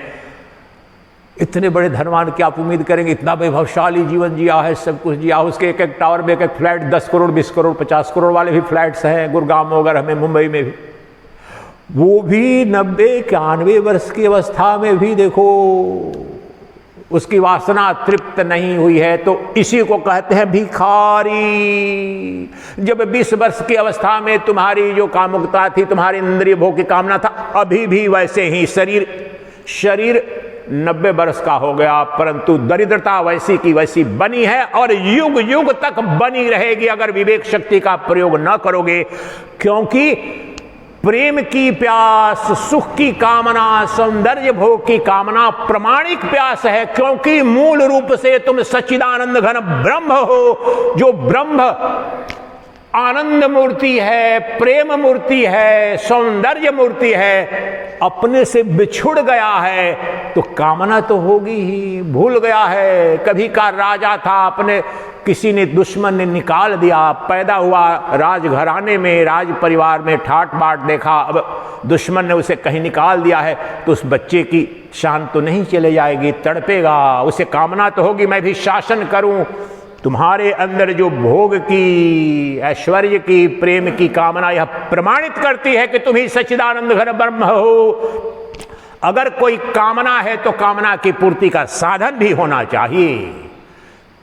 इतने बड़े धनवान की आप उम्मीद करेंगे, इतना वैभवशाली जीवन जिया है, सब कुछ जिया। उसके एक एक टावर में एक एक फ्लैट, 10 करोड़, 20 करोड़, 50 करोड़ वाले भी फ्लैट्स हैं गुड़गांव वगैरह में, मुंबई में भी। वो भी 90-91 वर्ष की अवस्था में भी देखो उसकी वासना तृप्त नहीं हुई है, तो इसी को कहते हैं भिखारी। जब 20 वर्ष की अवस्था में तुम्हारी जो कामुकता थी, तुम्हारी इंद्रिय भोग की कामना था, अभी भी वैसे ही शरीर 90 बरस का हो गया, परंतु दरिद्रता वैसी की वैसी बनी है और युग युग तक बनी रहेगी अगर विवेक शक्ति का प्रयोग न करोगे। क्योंकि प्रेम की प्यास, सुख की कामना, सौंदर्य भोग की कामना प्रमाणिक प्यास है, क्योंकि मूल रूप से तुम सच्चिदानंद घन ब्रह्म हो। जो ब्रह्म आनंद मूर्ति है, प्रेम मूर्ति है, सौंदर्य मूर्ति है, अपने से बिछुड़ गया है तो कामना तो होगी ही। भूल गया है, कभी का राजा था, अपने किसी ने, दुश्मन ने निकाल दिया, पैदा हुआ राजघराने में, राज परिवार में, ठाट बाट देखा, अब दुश्मन ने उसे कहीं निकाल दिया है, तो उस बच्चे की शान तो नहीं चले जाएगी, तड़पेगा, उसे कामना तो होगी मैं भी शासन करूं। तुम्हारे अंदर जो भोग की, ऐश्वर्य की, प्रेम की कामना यह प्रमाणित करती है कि तुम ही सच्चिदानंद घन ब्रह्म हो। अगर कोई कामना है तो कामना की पूर्ति का साधन भी होना चाहिए।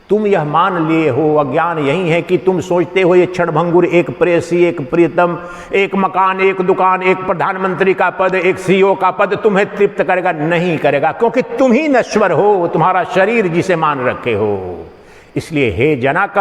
तुम यह मान लिए हो, अज्ञान यही है कि तुम सोचते हो ये क्षणभंगुर, एक प्रेयसी, एक प्रियतम, एक मकान, एक दुकान, एक प्रधानमंत्री का पद, एक सीईओ का पद तुम्हें तृप्त करेगा। नहीं करेगा, क्योंकि तुम ही नश्वर हो, तुम्हारा शरीर जिसे मान रखे हो। इसलिए हे जनक,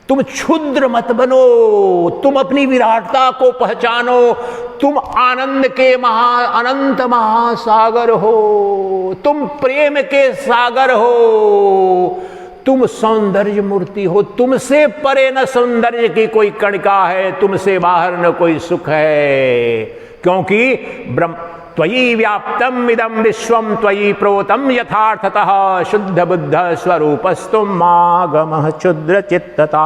तुम क्षुद्र मत बनो, तुम अपनी विराटता को पहचानो। तुम आनंद के अनंत महासागर हो, तुम प्रेम के सागर हो, तुम सौंदर्य मूर्ति हो। तुमसे परे न सौंदर्य की कोई कणिका है, तुमसे बाहर न कोई सुख है, क्योंकि ब्रह्म त्वयि व्याप्तम इदम विश्वम त्वयि प्रोतम यथार्थतः शुद्ध बुद्ध स्वरूपस्तुम मागमः क्षुद्र चित्तता।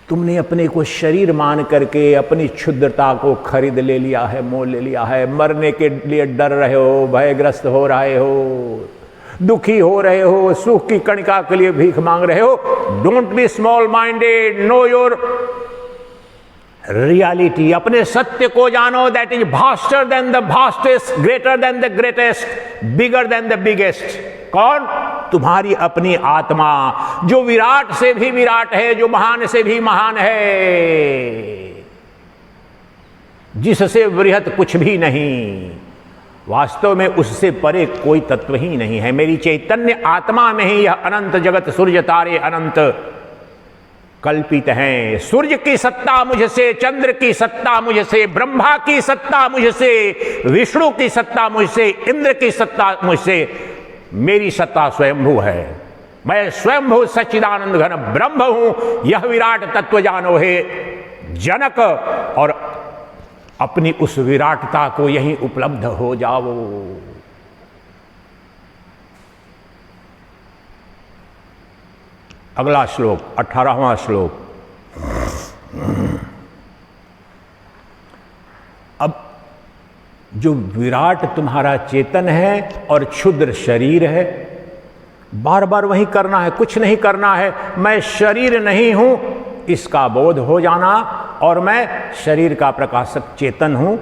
तुमने अपने को शरीर मान करके अपनी क्षुद्रता को खरीद ले लिया है, मोल ले लिया है। मरने के लिए डर रहे हो, भयग्रस्त हो रहे हो, दुखी हो रहे हो, सुख की कणिका के लिए भीख मांग रहे हो। Don't be small minded, know your reality. अपने सत्य को जानो, that is vaster than the vastest, greater than the greatest, bigger than the biggest. कौन? तुम्हारी अपनी आत्मा, जो विराट से भी विराट है, जो महान से भी महान है, जिससे वृहत कुछ भी नहीं। वास्तव में उससे परे कोई तत्व ही नहीं है। मेरी चैतन्य आत्मा में ही यह अनंत जगत, सूर्य तारे अनंत कल्पित हैं। सूर्य की सत्ता मुझसे, चंद्र की सत्ता मुझसे, ब्रह्मा की सत्ता मुझसे, विष्णु की सत्ता मुझसे, इंद्र की सत्ता मुझसे। मेरी सत्ता स्वयंभू है। मैं स्वयंभू सच्चिदानंद घन ब्रह्म हूं। यह विराट तत्व जानो हे जनक। और अपनी उस विराटता को यहीं उपलब्ध हो जाओ। अगला श्लोक 18वां श्लोक। अब जो विराट तुम्हारा चेतन है और क्षुद्र शरीर है, बार बार वही करना है, कुछ नहीं करना है। मैं शरीर नहीं हूं इसका बोध हो जाना, और मैं शरीर का प्रकाशक चेतन हूं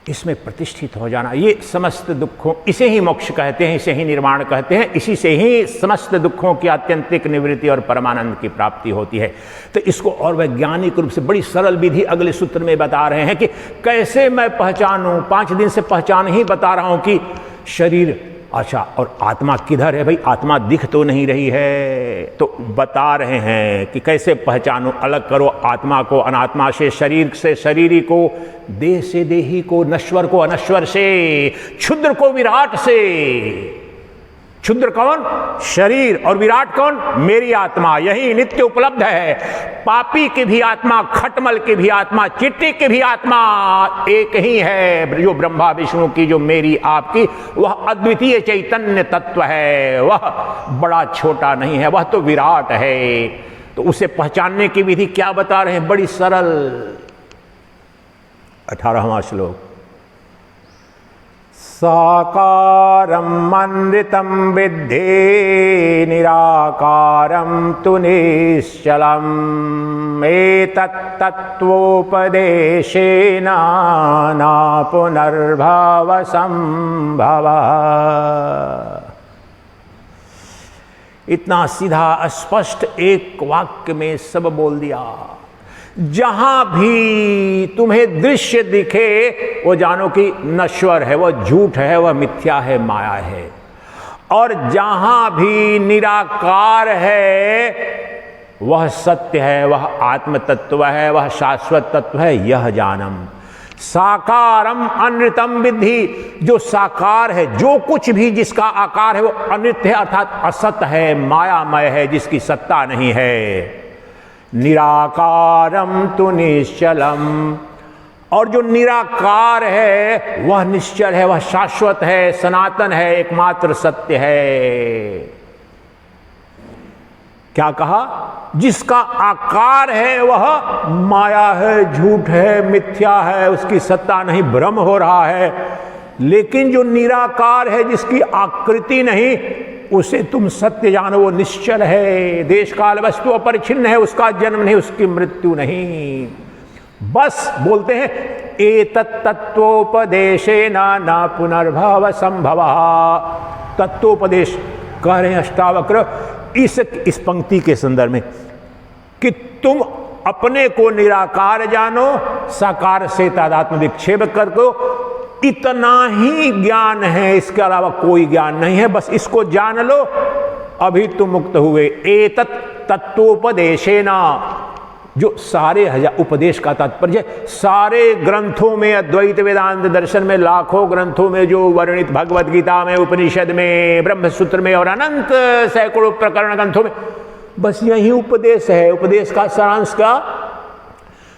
इसमें प्रतिष्ठित हो जाना। ये समस्त दुखों, इसे ही मोक्ष कहते हैं, इसे ही निर्वाण कहते हैं। इसी से ही समस्त दुखों की आत्यंतिक निवृत्ति और परमानंद की प्राप्ति होती है। तो इसको और वैज्ञानिक रूप से बड़ी सरल विधि अगले सूत्र में बता रहे हैं कि कैसे मैं पहचानूं। 5 दिन से पहचान ही बता रहा हूं कि शरीर, अच्छा, और आत्मा किधर है भाई? आत्मा दिख तो नहीं रही है, तो बता रहे हैं कि कैसे पहचानो। अलग करो आत्मा को अनात्मा से, शरीर से शरीरी को, देह से देही को, नश्वर को अनश्वर से, क्षुद्र को विराट से। क्षुद्र कौन? शरीर। और विराट कौन? मेरी आत्मा। यही नित्य उपलब्ध है। पापी की भी आत्मा, खटमल की भी आत्मा, चिट्टी की भी आत्मा एक ही है। जो ब्रह्मा विष्णु की, जो मेरी आपकी, वह अद्वितीय चैतन्य तत्व है। वह बड़ा छोटा नहीं है, वह तो विराट है। तो उसे पहचानने की विधि क्या बता रहे हैं? बड़ी सरल। 18वां श्लोक। साकारम अनृतम विद्धि निराकारम तु निश्चलम एतत्तत्त्वोपदेशेन न पुनर्भव संभव। इतना सीधा स्पष्ट एक वाक्य में सब बोल दिया। जहां भी तुम्हें दृश्य दिखे वो जानो कि नश्वर है, वह झूठ है, वह मिथ्या है, माया है। और जहां भी निराकार है वह सत्य है, वह आत्म तत्व है, वह शाश्वत तत्व है। यह जानम। साकारम अनृतम विद्धि। जो साकार है, जो कुछ भी जिसका आकार है वो अनृत है, अर्थात असत है, मायामय है, जिसकी सत्ता नहीं है। निराकारम तु निश्चलम। और जो निराकार है वह निश्चल है, वह शाश्वत है, सनातन है, एकमात्र सत्य है। क्या कहा? जिसका आकार है वह माया है, झूठ है, मिथ्या है, उसकी सत्ता नहीं, भ्रम हो रहा है। लेकिन जो निराकार है, जिसकी आकृति नहीं, उसे तुम सत्य जानो, वो निश्चल है। देश काल वस्तु अपरिच्छिन्न है, उसका जन्म नहीं, उसकी मृत्यु नहीं। बस बोलते हैं एतत् तत्वोपदेशेन न पुनर्भव संभव। तत्वोपदेश कह रहे हैं अष्टावक्र इस पंक्ति के संदर्भ में कि तुम अपने को निराकार जानो, साकार से तादात्म्य विक्षेप कर को। इतना ही ज्ञान है, इसके अलावा कोई ज्ञान नहीं है। बस इसको जान लो, अभी तुम मुक्त हुए। एतत् तत्वोपदेशेन। जो सारे उपदेश का तात्पर्य, सारे ग्रंथों में, अद्वैत वेदांत दर्शन में, लाखों ग्रंथों में जो वर्णित, भगवत गीता में, उपनिषद में, ब्रह्मसूत्र में और अनंत सैकड़ों प्रकरण ग्रंथों में, बस यही उपदेश है। उपदेश का सारांश का,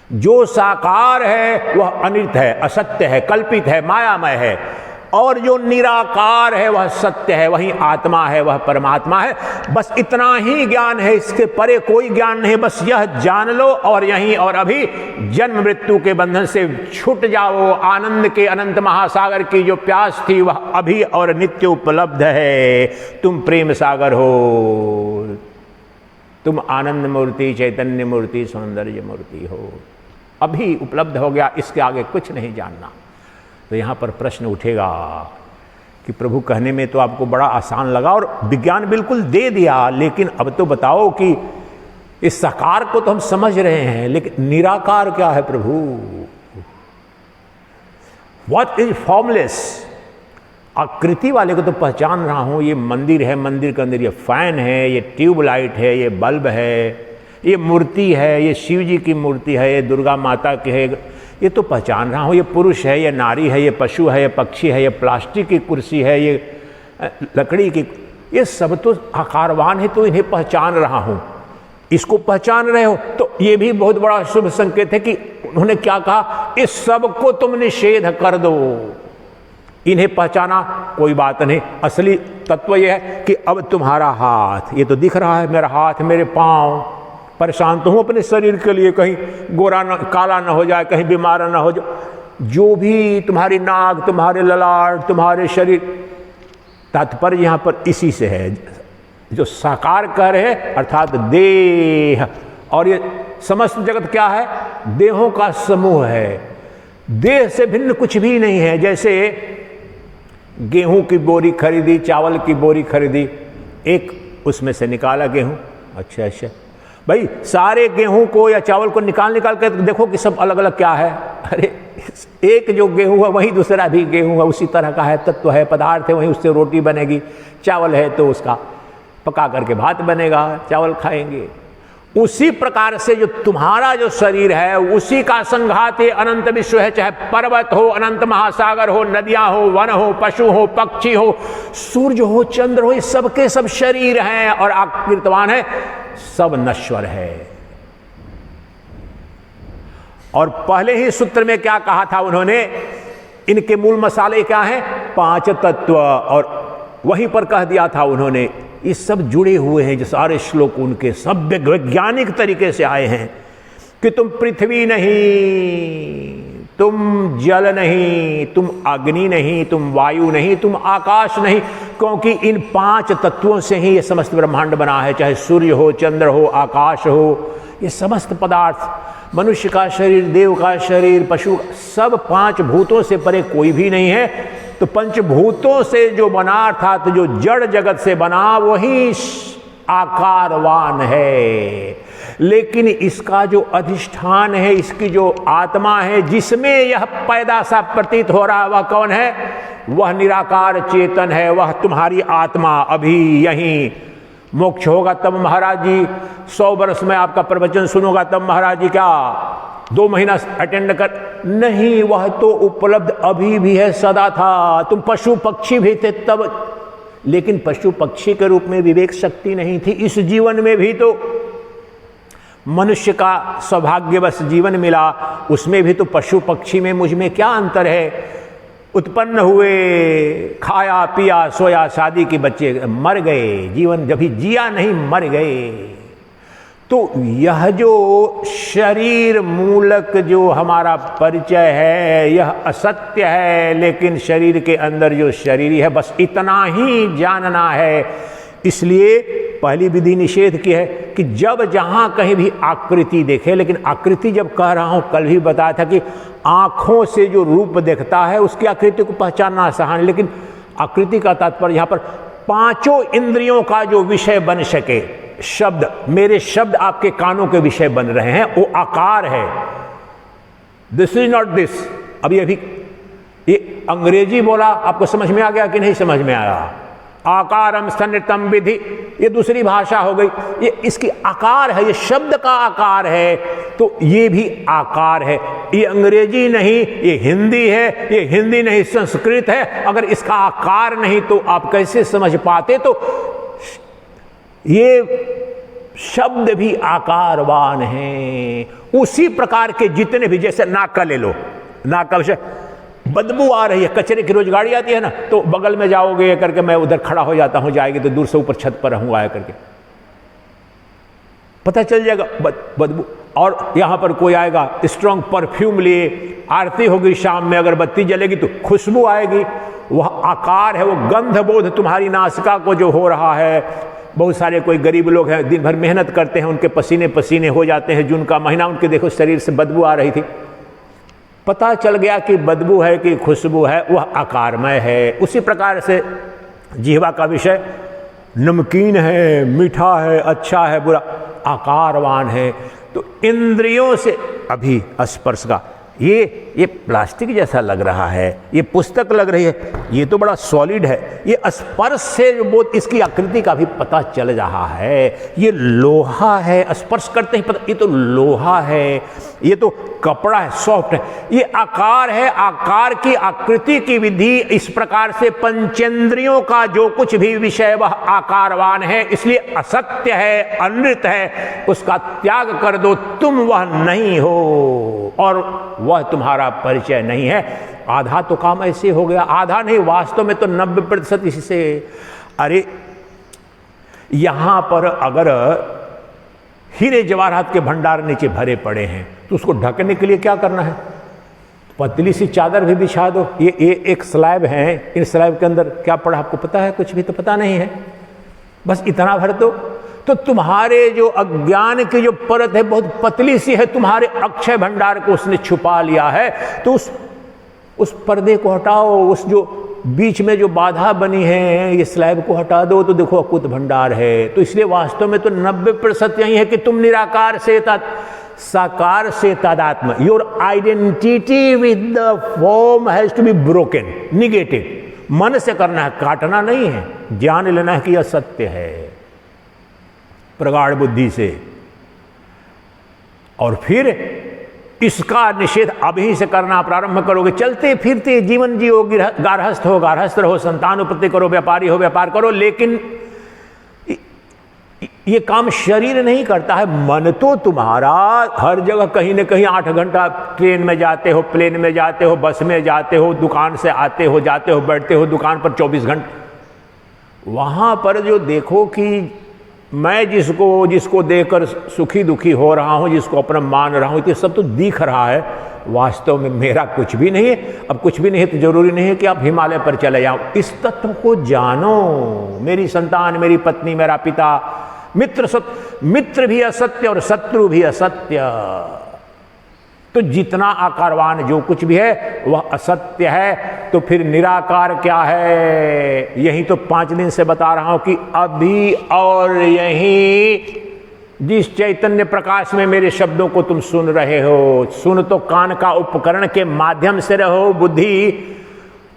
जो साकार है वह अनित है, असत्य है, कल्पित है, मायामय है। और जो निराकार है वह सत्य है, वही आत्मा है, वह परमात्मा है। बस इतना ही ज्ञान है, इसके परे कोई ज्ञान नहीं। बस यह जान लो और यहीं और अभी जन्म मृत्यु के बंधन से छूट जाओ। आनंद के अनंत महासागर की जो प्यास थी वह अभी और नित्य उपलब्ध है। तुम प्रेम सागर हो, तुम आनंद मूर्ति, चैतन्य मूर्ति, सौंदर्य मूर्ति हो। अभी उपलब्ध हो गया, इसके आगे कुछ नहीं जानना। तो यहाँ पर प्रश्न उठेगा कि प्रभु कहने में तो आपको बड़ा आसान लगा और विज्ञान बिल्कुल दे दिया, लेकिन अब तो बताओ कि इस साकार को तो हम समझ रहे हैं, लेकिन निराकार क्या है प्रभु? What is formless? आकृति वाले को तो पहचान रहा हूं, ये मंदिर है, मंदिर के अंदर ये फैन है, ये ट्यूबलाइट है, ये बल्ब है, ये मूर्ति है, ये शिव जी की मूर्ति है, ये दुर्गा माता की है, ये तो पहचान रहा हूँ। ये पुरुष है, ये नारी है, ये पशु है, ये पक्षी है, ये प्लास्टिक की कुर्सी है, ये लकड़ी की, ये सब तो आकारवान है, तो इन्हें पहचान रहा हूँ। इसको पहचान रहे हो तो ये भी बहुत बड़ा शुभ संकेत है कि उन्होंने क्या कहा, इस सब को तुम निषेध कर दो। इन्हें पहचाना, कोई बात नहीं। असली तत्व यह है कि अब तुम्हारा हाथ, ये तो दिख रहा है मेरा हाथ, मेरे पांव, परेशान तो हूं अपने शरीर के लिए, कहीं गोरा न काला ना हो जाए, कहीं बीमार ना हो जाए। जो भी तुम्हारी नाक, तुम्हारे ललाट, तुम्हारे शरीर, तात्पर्य यहां पर इसी से है जो साकार कह रहे हैं, अर्थात देह। और ये समस्त जगत क्या है? देहों का समूह है। देह से भिन्न कुछ भी नहीं है। जैसे गेहूं की बोरी खरीदी, चावल की बोरी खरीदी, एक उसमें से निकाला गेहूं, अच्छा भाई सारे गेहूं को या चावल को निकाल के देखो कि सब अलग अलग क्या है। अरे एक जो गेहूं है वही दूसरा भी गेहूं है, उसी तरह का है, तत्व है, पदार्थ है, वहीं उससे रोटी बनेगी। चावल है तो उसका पका करके भात बनेगा, चावल खाएंगे। उसी प्रकार से जो तुम्हारा जो शरीर है उसी का संघात ये अनंत विश्व है। चाहे पर्वत हो, अनंत महासागर हो, नदियां हो, वन हो, पशु हो, पक्षी हो, सूर्य हो, चंद्र हो, ये सबके सब शरीर हैं और आकृतवान है, सब नश्वर है। और पहले ही सूत्र में क्या कहा था उन्होंने? इनके मूल मसाले क्या हैं? 5 तत्व। और वहीं पर कह दिया था उन्होंने ये सब जुड़े हुए हैं। जो सारे श्लोक उनके सब वैज्ञानिक तरीके से आए हैं कि तुम पृथ्वी नहीं, तुम जल नहीं, तुम अग्नि नहीं, तुम वायु नहीं, तुम आकाश नहीं, क्योंकि इन 5 तत्वों से ही ये समस्त ब्रह्मांड बना है। चाहे सूर्य हो, चंद्र हो, आकाश हो, ये समस्त पदार्थ, मनुष्य का शरीर, देव का शरीर, पशु, सब 5 भूतों से परे कोई भी नहीं है। तो पंचभूतों से जो बना, अर्थात जो जड़ जगत से बना, वही आकारवान है। लेकिन इसका जो अधिष्ठान है, इसकी जो आत्मा है, जिसमें यह पैदा सा प्रतीत हो रहा है, वह कौन है? वह निराकार चेतन है। वह तुम्हारी आत्मा। अभी यहीं मोक्ष होगा तब महाराज जी, 100 वर्ष में आपका प्रवचन सुनोगा तब महाराज जी क्या 2 महीना अटेंड कर? नहीं, वह तो उपलब्ध अभी भी है, सदा था। तुम पशु पक्षी भी थे तब, लेकिन पशु पक्षी के रूप में विवेक शक्ति नहीं थी। इस जीवन में भी तो मनुष्य का सौभाग्यवश जीवन मिला, उसमें भी तो पशु पक्षी में मुझ में क्या अंतर है? उत्पन्न हुए, खाया पिया सोया, शादी के बच्चे, मर गए, जीवन जब भी जिया नहीं, मर गए। तो यह जो शरीर मूलक जो हमारा परिचय है, यह असत्य है। लेकिन शरीर के अंदर जो शरीर है, बस इतना ही जानना है। इसलिए पहली विधि निषेध की है कि जब जहां कहीं भी आकृति देखे, लेकिन आकृति जब कह रहा हूं, कल भी बताया था कि आंखों से जो रूप देखता है उसकी आकृति को पहचानना आसान, लेकिन आकृति का तात्पर्य यहां पर 5 इंद्रियों का जो विषय बन सके। शब्द, मेरे शब्द आपके कानों के विषय बन रहे हैं, वो आकार है। This is not this. अब ये अंग्रेजी बोला, आपको समझ में आ गया कि नहीं समझ में आया? आकारम स्तनितम विधि, ये दूसरी भाषा हो गई। ये इसकी आकार है, ये शब्द का आकार है, तो ये भी आकार है। ये अंग्रेजी नहीं, ये हिंदी है। ये हिंदी नहीं, संस्कृत है। अगर इसका आकार नहीं तो आप कैसे समझ पाते? तो ये शब्द भी आकारवान हैं। उसी प्रकार के जितने भी, जैसे नाक का ले लो, नाक का विषय, बदबू आ रही है, कचरे की रोज गाड़ी आती है ना, तो बगल में जाओगे करके, मैं उधर खड़ा हो जाता हूं, जाएगी तो दूर से ऊपर छत पर रहूंगा आया करके, पता चल जाएगा बदबू। और यहां पर कोई आएगा स्ट्रांग परफ्यूम लिए, आरती होगी शाम में, अगरबत्ती जलेगी तो खुशबू आएगी। वह आकार है, वो गंध बोध तुम्हारी नासिका को जो हो रहा है। बहुत सारे कोई गरीब लोग हैं, दिन भर मेहनत करते हैं, उनके पसीने पसीने हो जाते हैं, जून का महीना, उनके देखो शरीर से बदबू आ रही थी। पता चल गया कि बदबू है कि खुशबू है, वह आकारमय है। उसी प्रकार से जिह्वा का विषय नमकीन है, मीठा है, अच्छा है, बुरा, आकारवान है। तो इंद्रियों से अभी स्पर्श का, ये प्लास्टिक जैसा लग रहा है, ये पुस्तक लग रही है, ये तो बड़ा सॉलिड है। ये स्पर्श से जो बहुत इसकी आकृति का भी पता चल रहा है। ये लोहा है, स्पर्श करते ही पता, ये तो लोहा है, ये तो कपड़ा है, सॉफ्ट है। ये आकार है, आकार की आकृति की विधि इस प्रकार से पंचेंद्रियों का जो कुछ भी विषय वह आकारवान है। इसलिए असत्य है, अनृत है, उसका त्याग कर दो, तुम वह नहीं हो। और वह तुम्हारा परिचय नहीं है। आधा तो काम ऐसे हो गया, आधा नहीं, वास्तव में तो 90% इससे। अरे यहां पर अगर हीरे जवाहरात के भंडार नीचे भरे पड़े हैं तो उसको ढकने के लिए क्या करना है? पतली सी चादर भी बिछा दो। ये एक स्लैब है, इन स्लैब के अंदर क्या पड़ा आपको पता है? कुछ भी तो पता नहीं है, बस इतना भर दो। तो तुम्हारे जो अज्ञान की जो परत है बहुत पतली सी है, तुम्हारे अक्षय भंडार को उसने छुपा लिया है। तो उस पर्दे को हटाओ, उस जो बीच में जो बाधा बनी है, ये स्लैब को हटा दो, तो देखो अकुत भंडार है। तो इसलिए वास्तव में तो 90% यही है कि तुम निराकार से साकार से तादात्म्य, your identity with the form has to be broken, negative. मन से करना है, काटना नहीं है, जान लेना है कि यह सत्य है प्रगाढ़ बुद्धि से। और फिर इसका निषेध अभी से करना प्रारंभ करोगे, चलते फिरते जीवन जियो, गारहस्थ हो गारहस्थ रहो, संतान उत्पत्ति करो, व्यापारी हो व्यापार करो। लेकिन ये काम शरीर नहीं करता है, मन तो तुम्हारा हर जगह कहीं न कहीं 8 घंटा ट्रेन में जाते हो, प्लेन में जाते हो, बस में जाते हो, दुकान से आते हो, जाते हो, बैठते हो दुकान पर 24 घंटे। वहां पर जो देखो कि मैं जिसको देखकर सुखी दुखी हो रहा हूं, जिसको अपना मान रहा हूं, ये सब तो दिख रहा है, वास्तव में मेरा कुछ भी नहीं है। अब कुछ भी नहीं है तो जरूरी नहीं है कि आप हिमालय पर चले जाओ। इस तत्व को जानो। मेरी संतान, मेरी पत्नी, मेरा पिता, मित्र भी असत्य और शत्रु भी असत्य। तो जितना आकारवान जो कुछ भी है वह असत्य है। तो फिर निराकार क्या है? यही तो 5 दिन से बता रहा हूं कि अभी और यही जिस चैतन्य प्रकाश में मेरे शब्दों को तुम सुन रहे हो, सुन तो कान का उपकरण के माध्यम से रहो, बुद्धि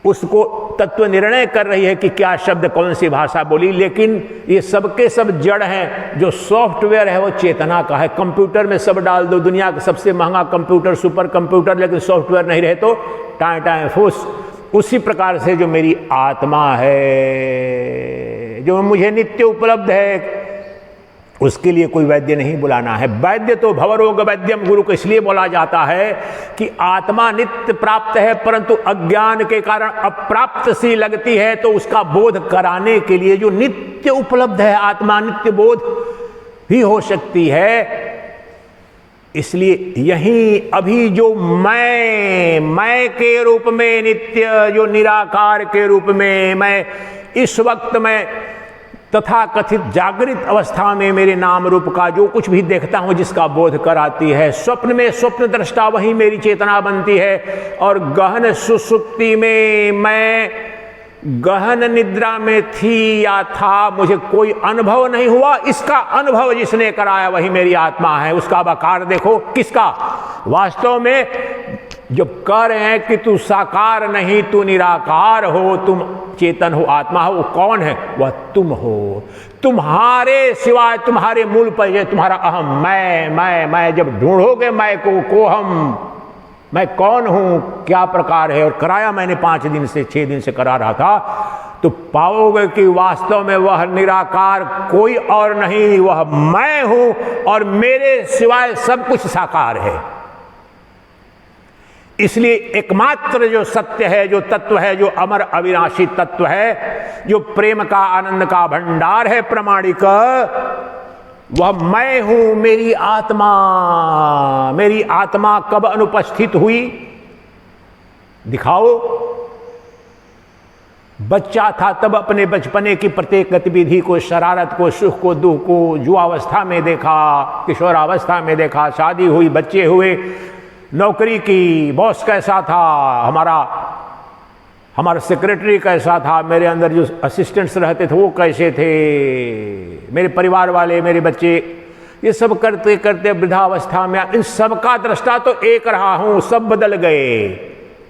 उसको तत्व निर्णय कर रही है कि क्या शब्द कौन सी भाषा बोली। लेकिन ये सबके सब जड़ हैं। जो सॉफ्टवेयर है वो चेतना का है। कंप्यूटर में सब डाल दो, दुनिया का सबसे महंगा कंप्यूटर, सुपर कंप्यूटर, लेकिन सॉफ्टवेयर नहीं रहे तो टाए टाए फूस। उसी प्रकार से जो मेरी आत्मा है, जो मुझे नित्य उपलब्ध है, उसके लिए कोई वैद्य नहीं बुलाना है। वैद्य तो भवरोग वैद्यम गुरु को इसलिए बोला जाता है कि आत्मा नित्य प्राप्त है, परंतु अज्ञान के कारण अप्राप्त सी लगती है। तो उसका बोध कराने के लिए जो नित्य उपलब्ध है, आत्मा नित्य बोध ही हो सकती है। इसलिए यही अभी जो मैं के रूप में नित्य, जो निराकार के रूप में मैं इस वक्त में तथा कथित जागृत अवस्था में मेरे नाम रूप का जो कुछ भी देखता हूं, जिसका बोध कराती है, स्वप्न में स्वप्न दृष्टा वही मेरी चेतना बनती है। और गहन सुसुप्ति में मैं गहन निद्रा में थी या था, मुझे कोई अनुभव नहीं हुआ। इसका अनुभव जिसने कराया वही मेरी आत्मा है। उसका बकार देखो, किसका? वास्तव में जब कह रहे हैं कि तू साकार नहीं, तू निराकार हो, तुम चेतन हो, आत्मा हो, वो कौन है? वह तुम हो। तुम्हारे सिवाय, तुम्हारे मूल पर तुम्हारा अहम मैं जब ढूंढोगे मैं को हम, मैं कौन हूं, क्या प्रकार है, और कराया मैंने 5 दिन से 6 दिन से करा रहा था, तो पाओगे कि वास्तव में वह निराकार कोई और नहीं, वह मैं हूं और मेरे सिवाय सब कुछ साकार है। इसलिए एकमात्र जो सत्य है, जो तत्व है, जो अमर अविनाशी तत्व है, जो प्रेम का आनंद का भंडार है प्रमाणिक, वह मैं हूं। मेरी आत्मा कब अनुपस्थित हुई? दिखाओ। बच्चा था तब अपने बचपने की प्रत्येक गतिविधि को, शरारत को, सुख को, दुख को युवावस्था में देखा, किशोरावस्था में देखा, शादी हुई, बच्चे हुए, नौकरी की, बॉस कैसा था, हमारा सेक्रेटरी कैसा था, मेरे अंदर जो असिस्टेंट्स रहते थे वो कैसे थे, मेरे परिवार वाले, मेरे बच्चे, ये सब करते करते वृद्धावस्था में इन सबका दृष्टा तो एक रहा हूं। सब बदल गए।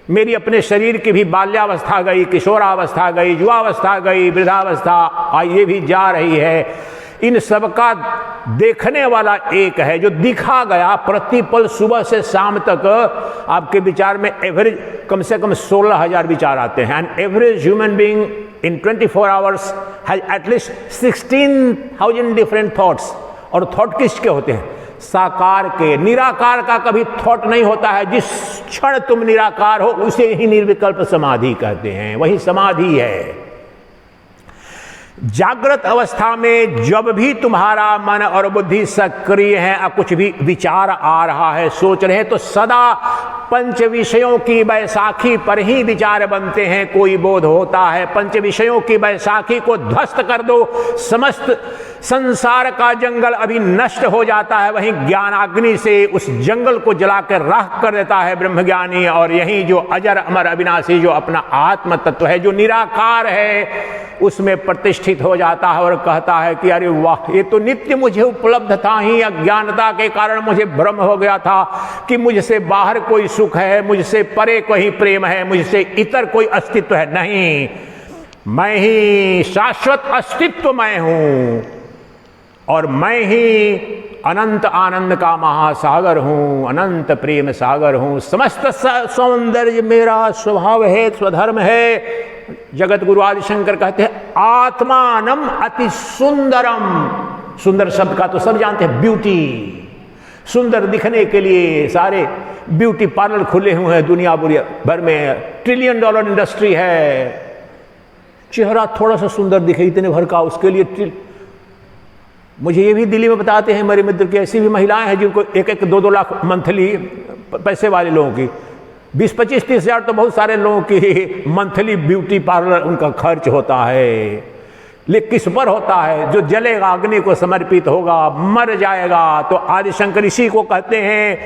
मेरी अपने शरीर की भी बाल्यावस्था गई, किशोरावस्था गई, युवावस्था गई, वृद्धावस्था ये भी जा रही है। इन सबका देखने वाला एक है, जो दिखा गया प्रतिपल सुबह से शाम तक। आपके विचार में एवरेज कम से कम 16,000 विचार आते हैं। An average human being in 24 hours has at least 16,000 different thoughts. और थॉट किसके होते हैं? साकार के। निराकार का कभी थॉट नहीं होता है। जिस क्षण तुम निराकार हो उसे ही निर्विकल्प समाधि कहते हैं, वही समाधि है। जागृत अवस्था में जब भी तुम्हारा मन और बुद्धि सक्रिय है, कुछ भी विचार आ रहा है, सोच रहे हैं, तो सदा पंच विषयों की बैसाखी पर ही विचार बनते हैं। कोई बोध होता है, पंच विषयों की बैसाखी को ध्वस्त कर दो, समस्त संसार का जंगल अभी नष्ट हो जाता है। वहीं ज्ञानाग्नि से उस जंगल को जलाकर राख कर देता है ब्रह्मज्ञानी। और यही जो अजर अमर अविनाशी जो अपना आत्म तत्व है, जो निराकार है, उसमें प्रतिष्ठित हो जाता है और कहता है कि अरे वाह, ये तो नित्य मुझे उपलब्ध था ही, अज्ञानता के कारण मुझे भ्रम हो गया था कि मुझसे बाहर कोई सुख है, मुझसे परे कोई प्रेम है, मुझसे इतर कोई अस्तित्व है। नहीं, मैं ही शाश्वत अस्तित्व मैं हूं और मैं ही अनंत आनंद का महासागर हूं, अनंत प्रेम सागर हूं। समस्त सौंदर्य मेरा स्वभाव है, स्वधर्म है। जगत गुरु आदि शंकर कहते हैं आत्मानम अति सुंदरम। सुंदर शब्द का तो सब जानते हैं, ब्यूटी। सुंदर दिखने के लिए सारे ब्यूटी पार्लर खुले हुए हैं दुनिया भर में। $1 ट्रिलियन इंडस्ट्री है। चेहरा थोड़ा सा सुंदर दिखे इतने भर का, उसके लिए मुझे ये भी दिल्ली में बताते हैं मेरे मित्र की ऐसी भी महिलाएं हैं जिनको 1-2 लाख मंथली, पैसे वाले लोगों की 20-25-30 हज़ार तो बहुत सारे लोगों की मंथली ब्यूटी पार्लर उनका खर्च होता है। लेकिन किस पर होता है? जो जलेगा, अग्नि को समर्पित होगा, मर जाएगा। तो आदि शंकर इसी को कहते हैं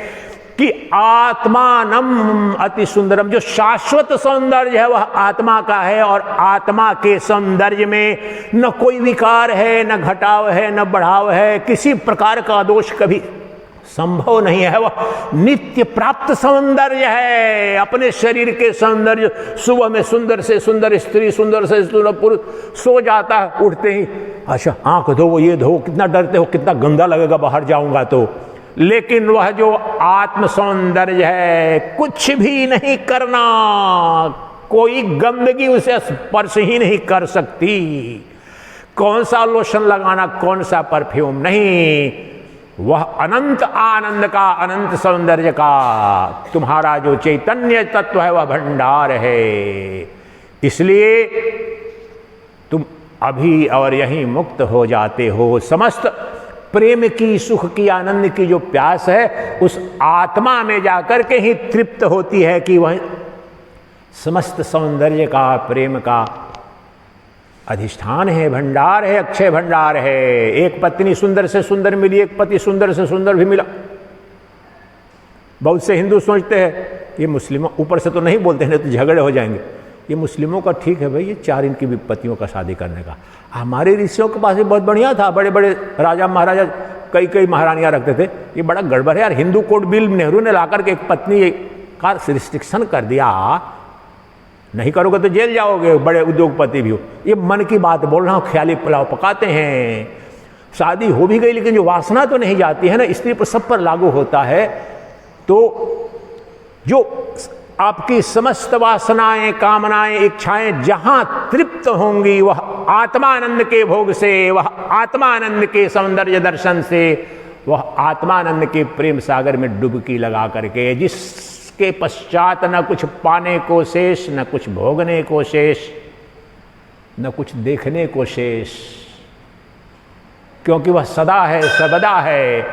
कि आत्मानम अति सुंदरम। जो शाश्वत सौंदर्य है वह आत्मा का है और आत्मा के सौंदर्य में न कोई विकार है, न घटाव है, न बढ़ाव है, किसी प्रकार का दोष कभी संभव नहीं है। वह नित्य प्राप्त सौंदर्य है। अपने शरीर के सौंदर्य, सुबह में सुंदर से सुंदर स्त्री, सुंदर से सुंदर पुरुष सो जाता है, उठते ही अच्छा आंख धो, ये धो, कितना डरते हो, कितना गंदा लगेगा बाहर जाऊंगा तो। लेकिन वह जो आत्म सौंदर्य है, कुछ भी नहीं करना, कोई गंदगी उसे स्पर्श ही नहीं कर सकती। कौन सा लोशन लगाना, कौन सा परफ्यूम नहीं, वह अनंत आनंद का, अनंत सौंदर्य का तुम्हारा जो चैतन्य तत्व है वह भंडार है। इसलिए तुम अभी और यहीं मुक्त हो जाते हो। समस्त प्रेम की, सुख की, आनंद की जो प्यास है उस आत्मा में जाकर के ही तृप्त होती है कि वह समस्त सौंदर्य का, प्रेम का अधिष्ठान है, भंडार है, अक्षय भंडार है। एक पत्नी सुंदर से सुंदर मिली, एक पति सुंदर से सुंदर भी मिला। बहुत से हिंदू सोचते हैं ये मुस्लिमों, ऊपर से तो नहीं बोलते हैं तो झगड़े हो जाएंगे, ये मुस्लिमों का ठीक है भाई, ये 4 इनकी भी पतियों का शादी करने का। हमारे ऋषियों के पास भी बहुत बढ़िया था, बड़े बड़े राजा महाराजा कई महारानियां रखते थे। ये बड़ा गड़बड़ है यार। हिंदू कोड बिल नेहरू ने लाकर के एक पत्नी का रिस्ट्रिक्शन कर दिया, नहीं करोगे तो जेल जाओगे, बड़े उद्योगपति भी हो। ये मन की बात बोल रहा हूँ, ख्याली पुलाव पकाते हैं। शादी हो भी गई लेकिन जो वासना तो नहीं जाती है ना, स्त्री पर सब पर लागू होता है। तो जो आपकी समस्त वासनाएं, कामनाएं, इच्छाएं जहां तृप्त होंगी वह आत्मानंद के भोग से, वह आत्मानंद के सौंदर्य दर्शन से, वह आत्मानंद के प्रेम सागर में डुबकी लगा करके, जिसके पश्चात न कुछ पाने को शेष, न कुछ भोगने को शेष, न कुछ देखने को शेष, क्योंकि वह सदा है, सर्वदा है,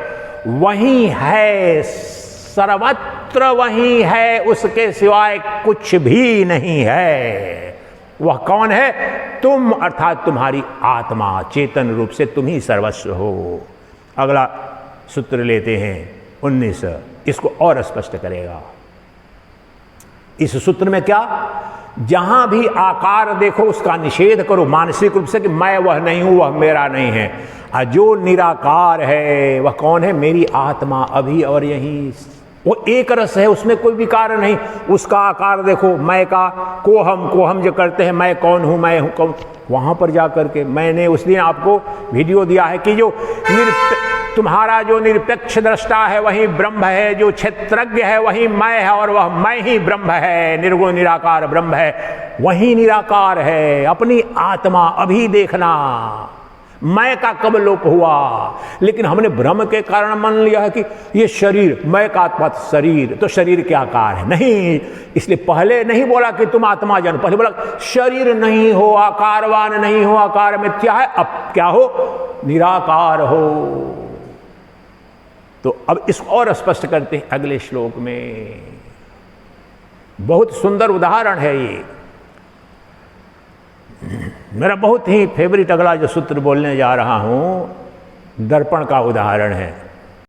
वही है, सर्वत्र वही है, उसके सिवाय कुछ भी नहीं है। वह कौन है? तुम, अर्थात तुम्हारी आत्मा, चेतन रूप से तुम ही सर्वस्व हो। अगला सूत्र लेते हैं 19, इसको और स्पष्ट करेगा। इस सूत्र में क्या? जहां भी आकार देखो उसका निषेध करो मानसिक रूप से कि मैं वह नहीं हूं, वह मेरा नहीं है। जो निराकार है वह कौन है? मेरी आत्मा, अभी और यहीं। वो एक रस है, उसमें कोई विकार नहीं। उसका आकार देखो, मैं का कोहम जो करते हैं, मैं कौन हूं, मैं हूं कौन, वहां पर जाकर के मैंने उस दिन आपको वीडियो दिया है कि जो तुम्हारा जो निरपेक्ष दृष्टा है वही ब्रह्म है, जो क्षेत्रज्ञ है वही मैं है, और वह मैं ही ब्रह्म है, निर्गुण निराकार ब्रह्म है, वही निराकार है। अपनी आत्मा अभी देखना, मैं का कब लोप हुआ? लेकिन हमने भ्रम के कारण मान लिया है कि ये शरीर, मैं का आत्मा शरीर, तो शरीर के आकार है। नहीं, इसलिए पहले नहीं बोला कि तुम आत्मा जानो, पहले बोला शरीर नहीं हो, आकारवान नहीं हो, आकार मिथ्या है, अब क्या हो? निराकार हो। तो अब इसको और स्पष्ट करते हैं अगले श्लोक में। बहुत सुंदर उदाहरण है ये, मेरा बहुत ही फेवरेट अगला जो सूत्र बोलने जा रहा हूं, दर्पण का उदाहरण है।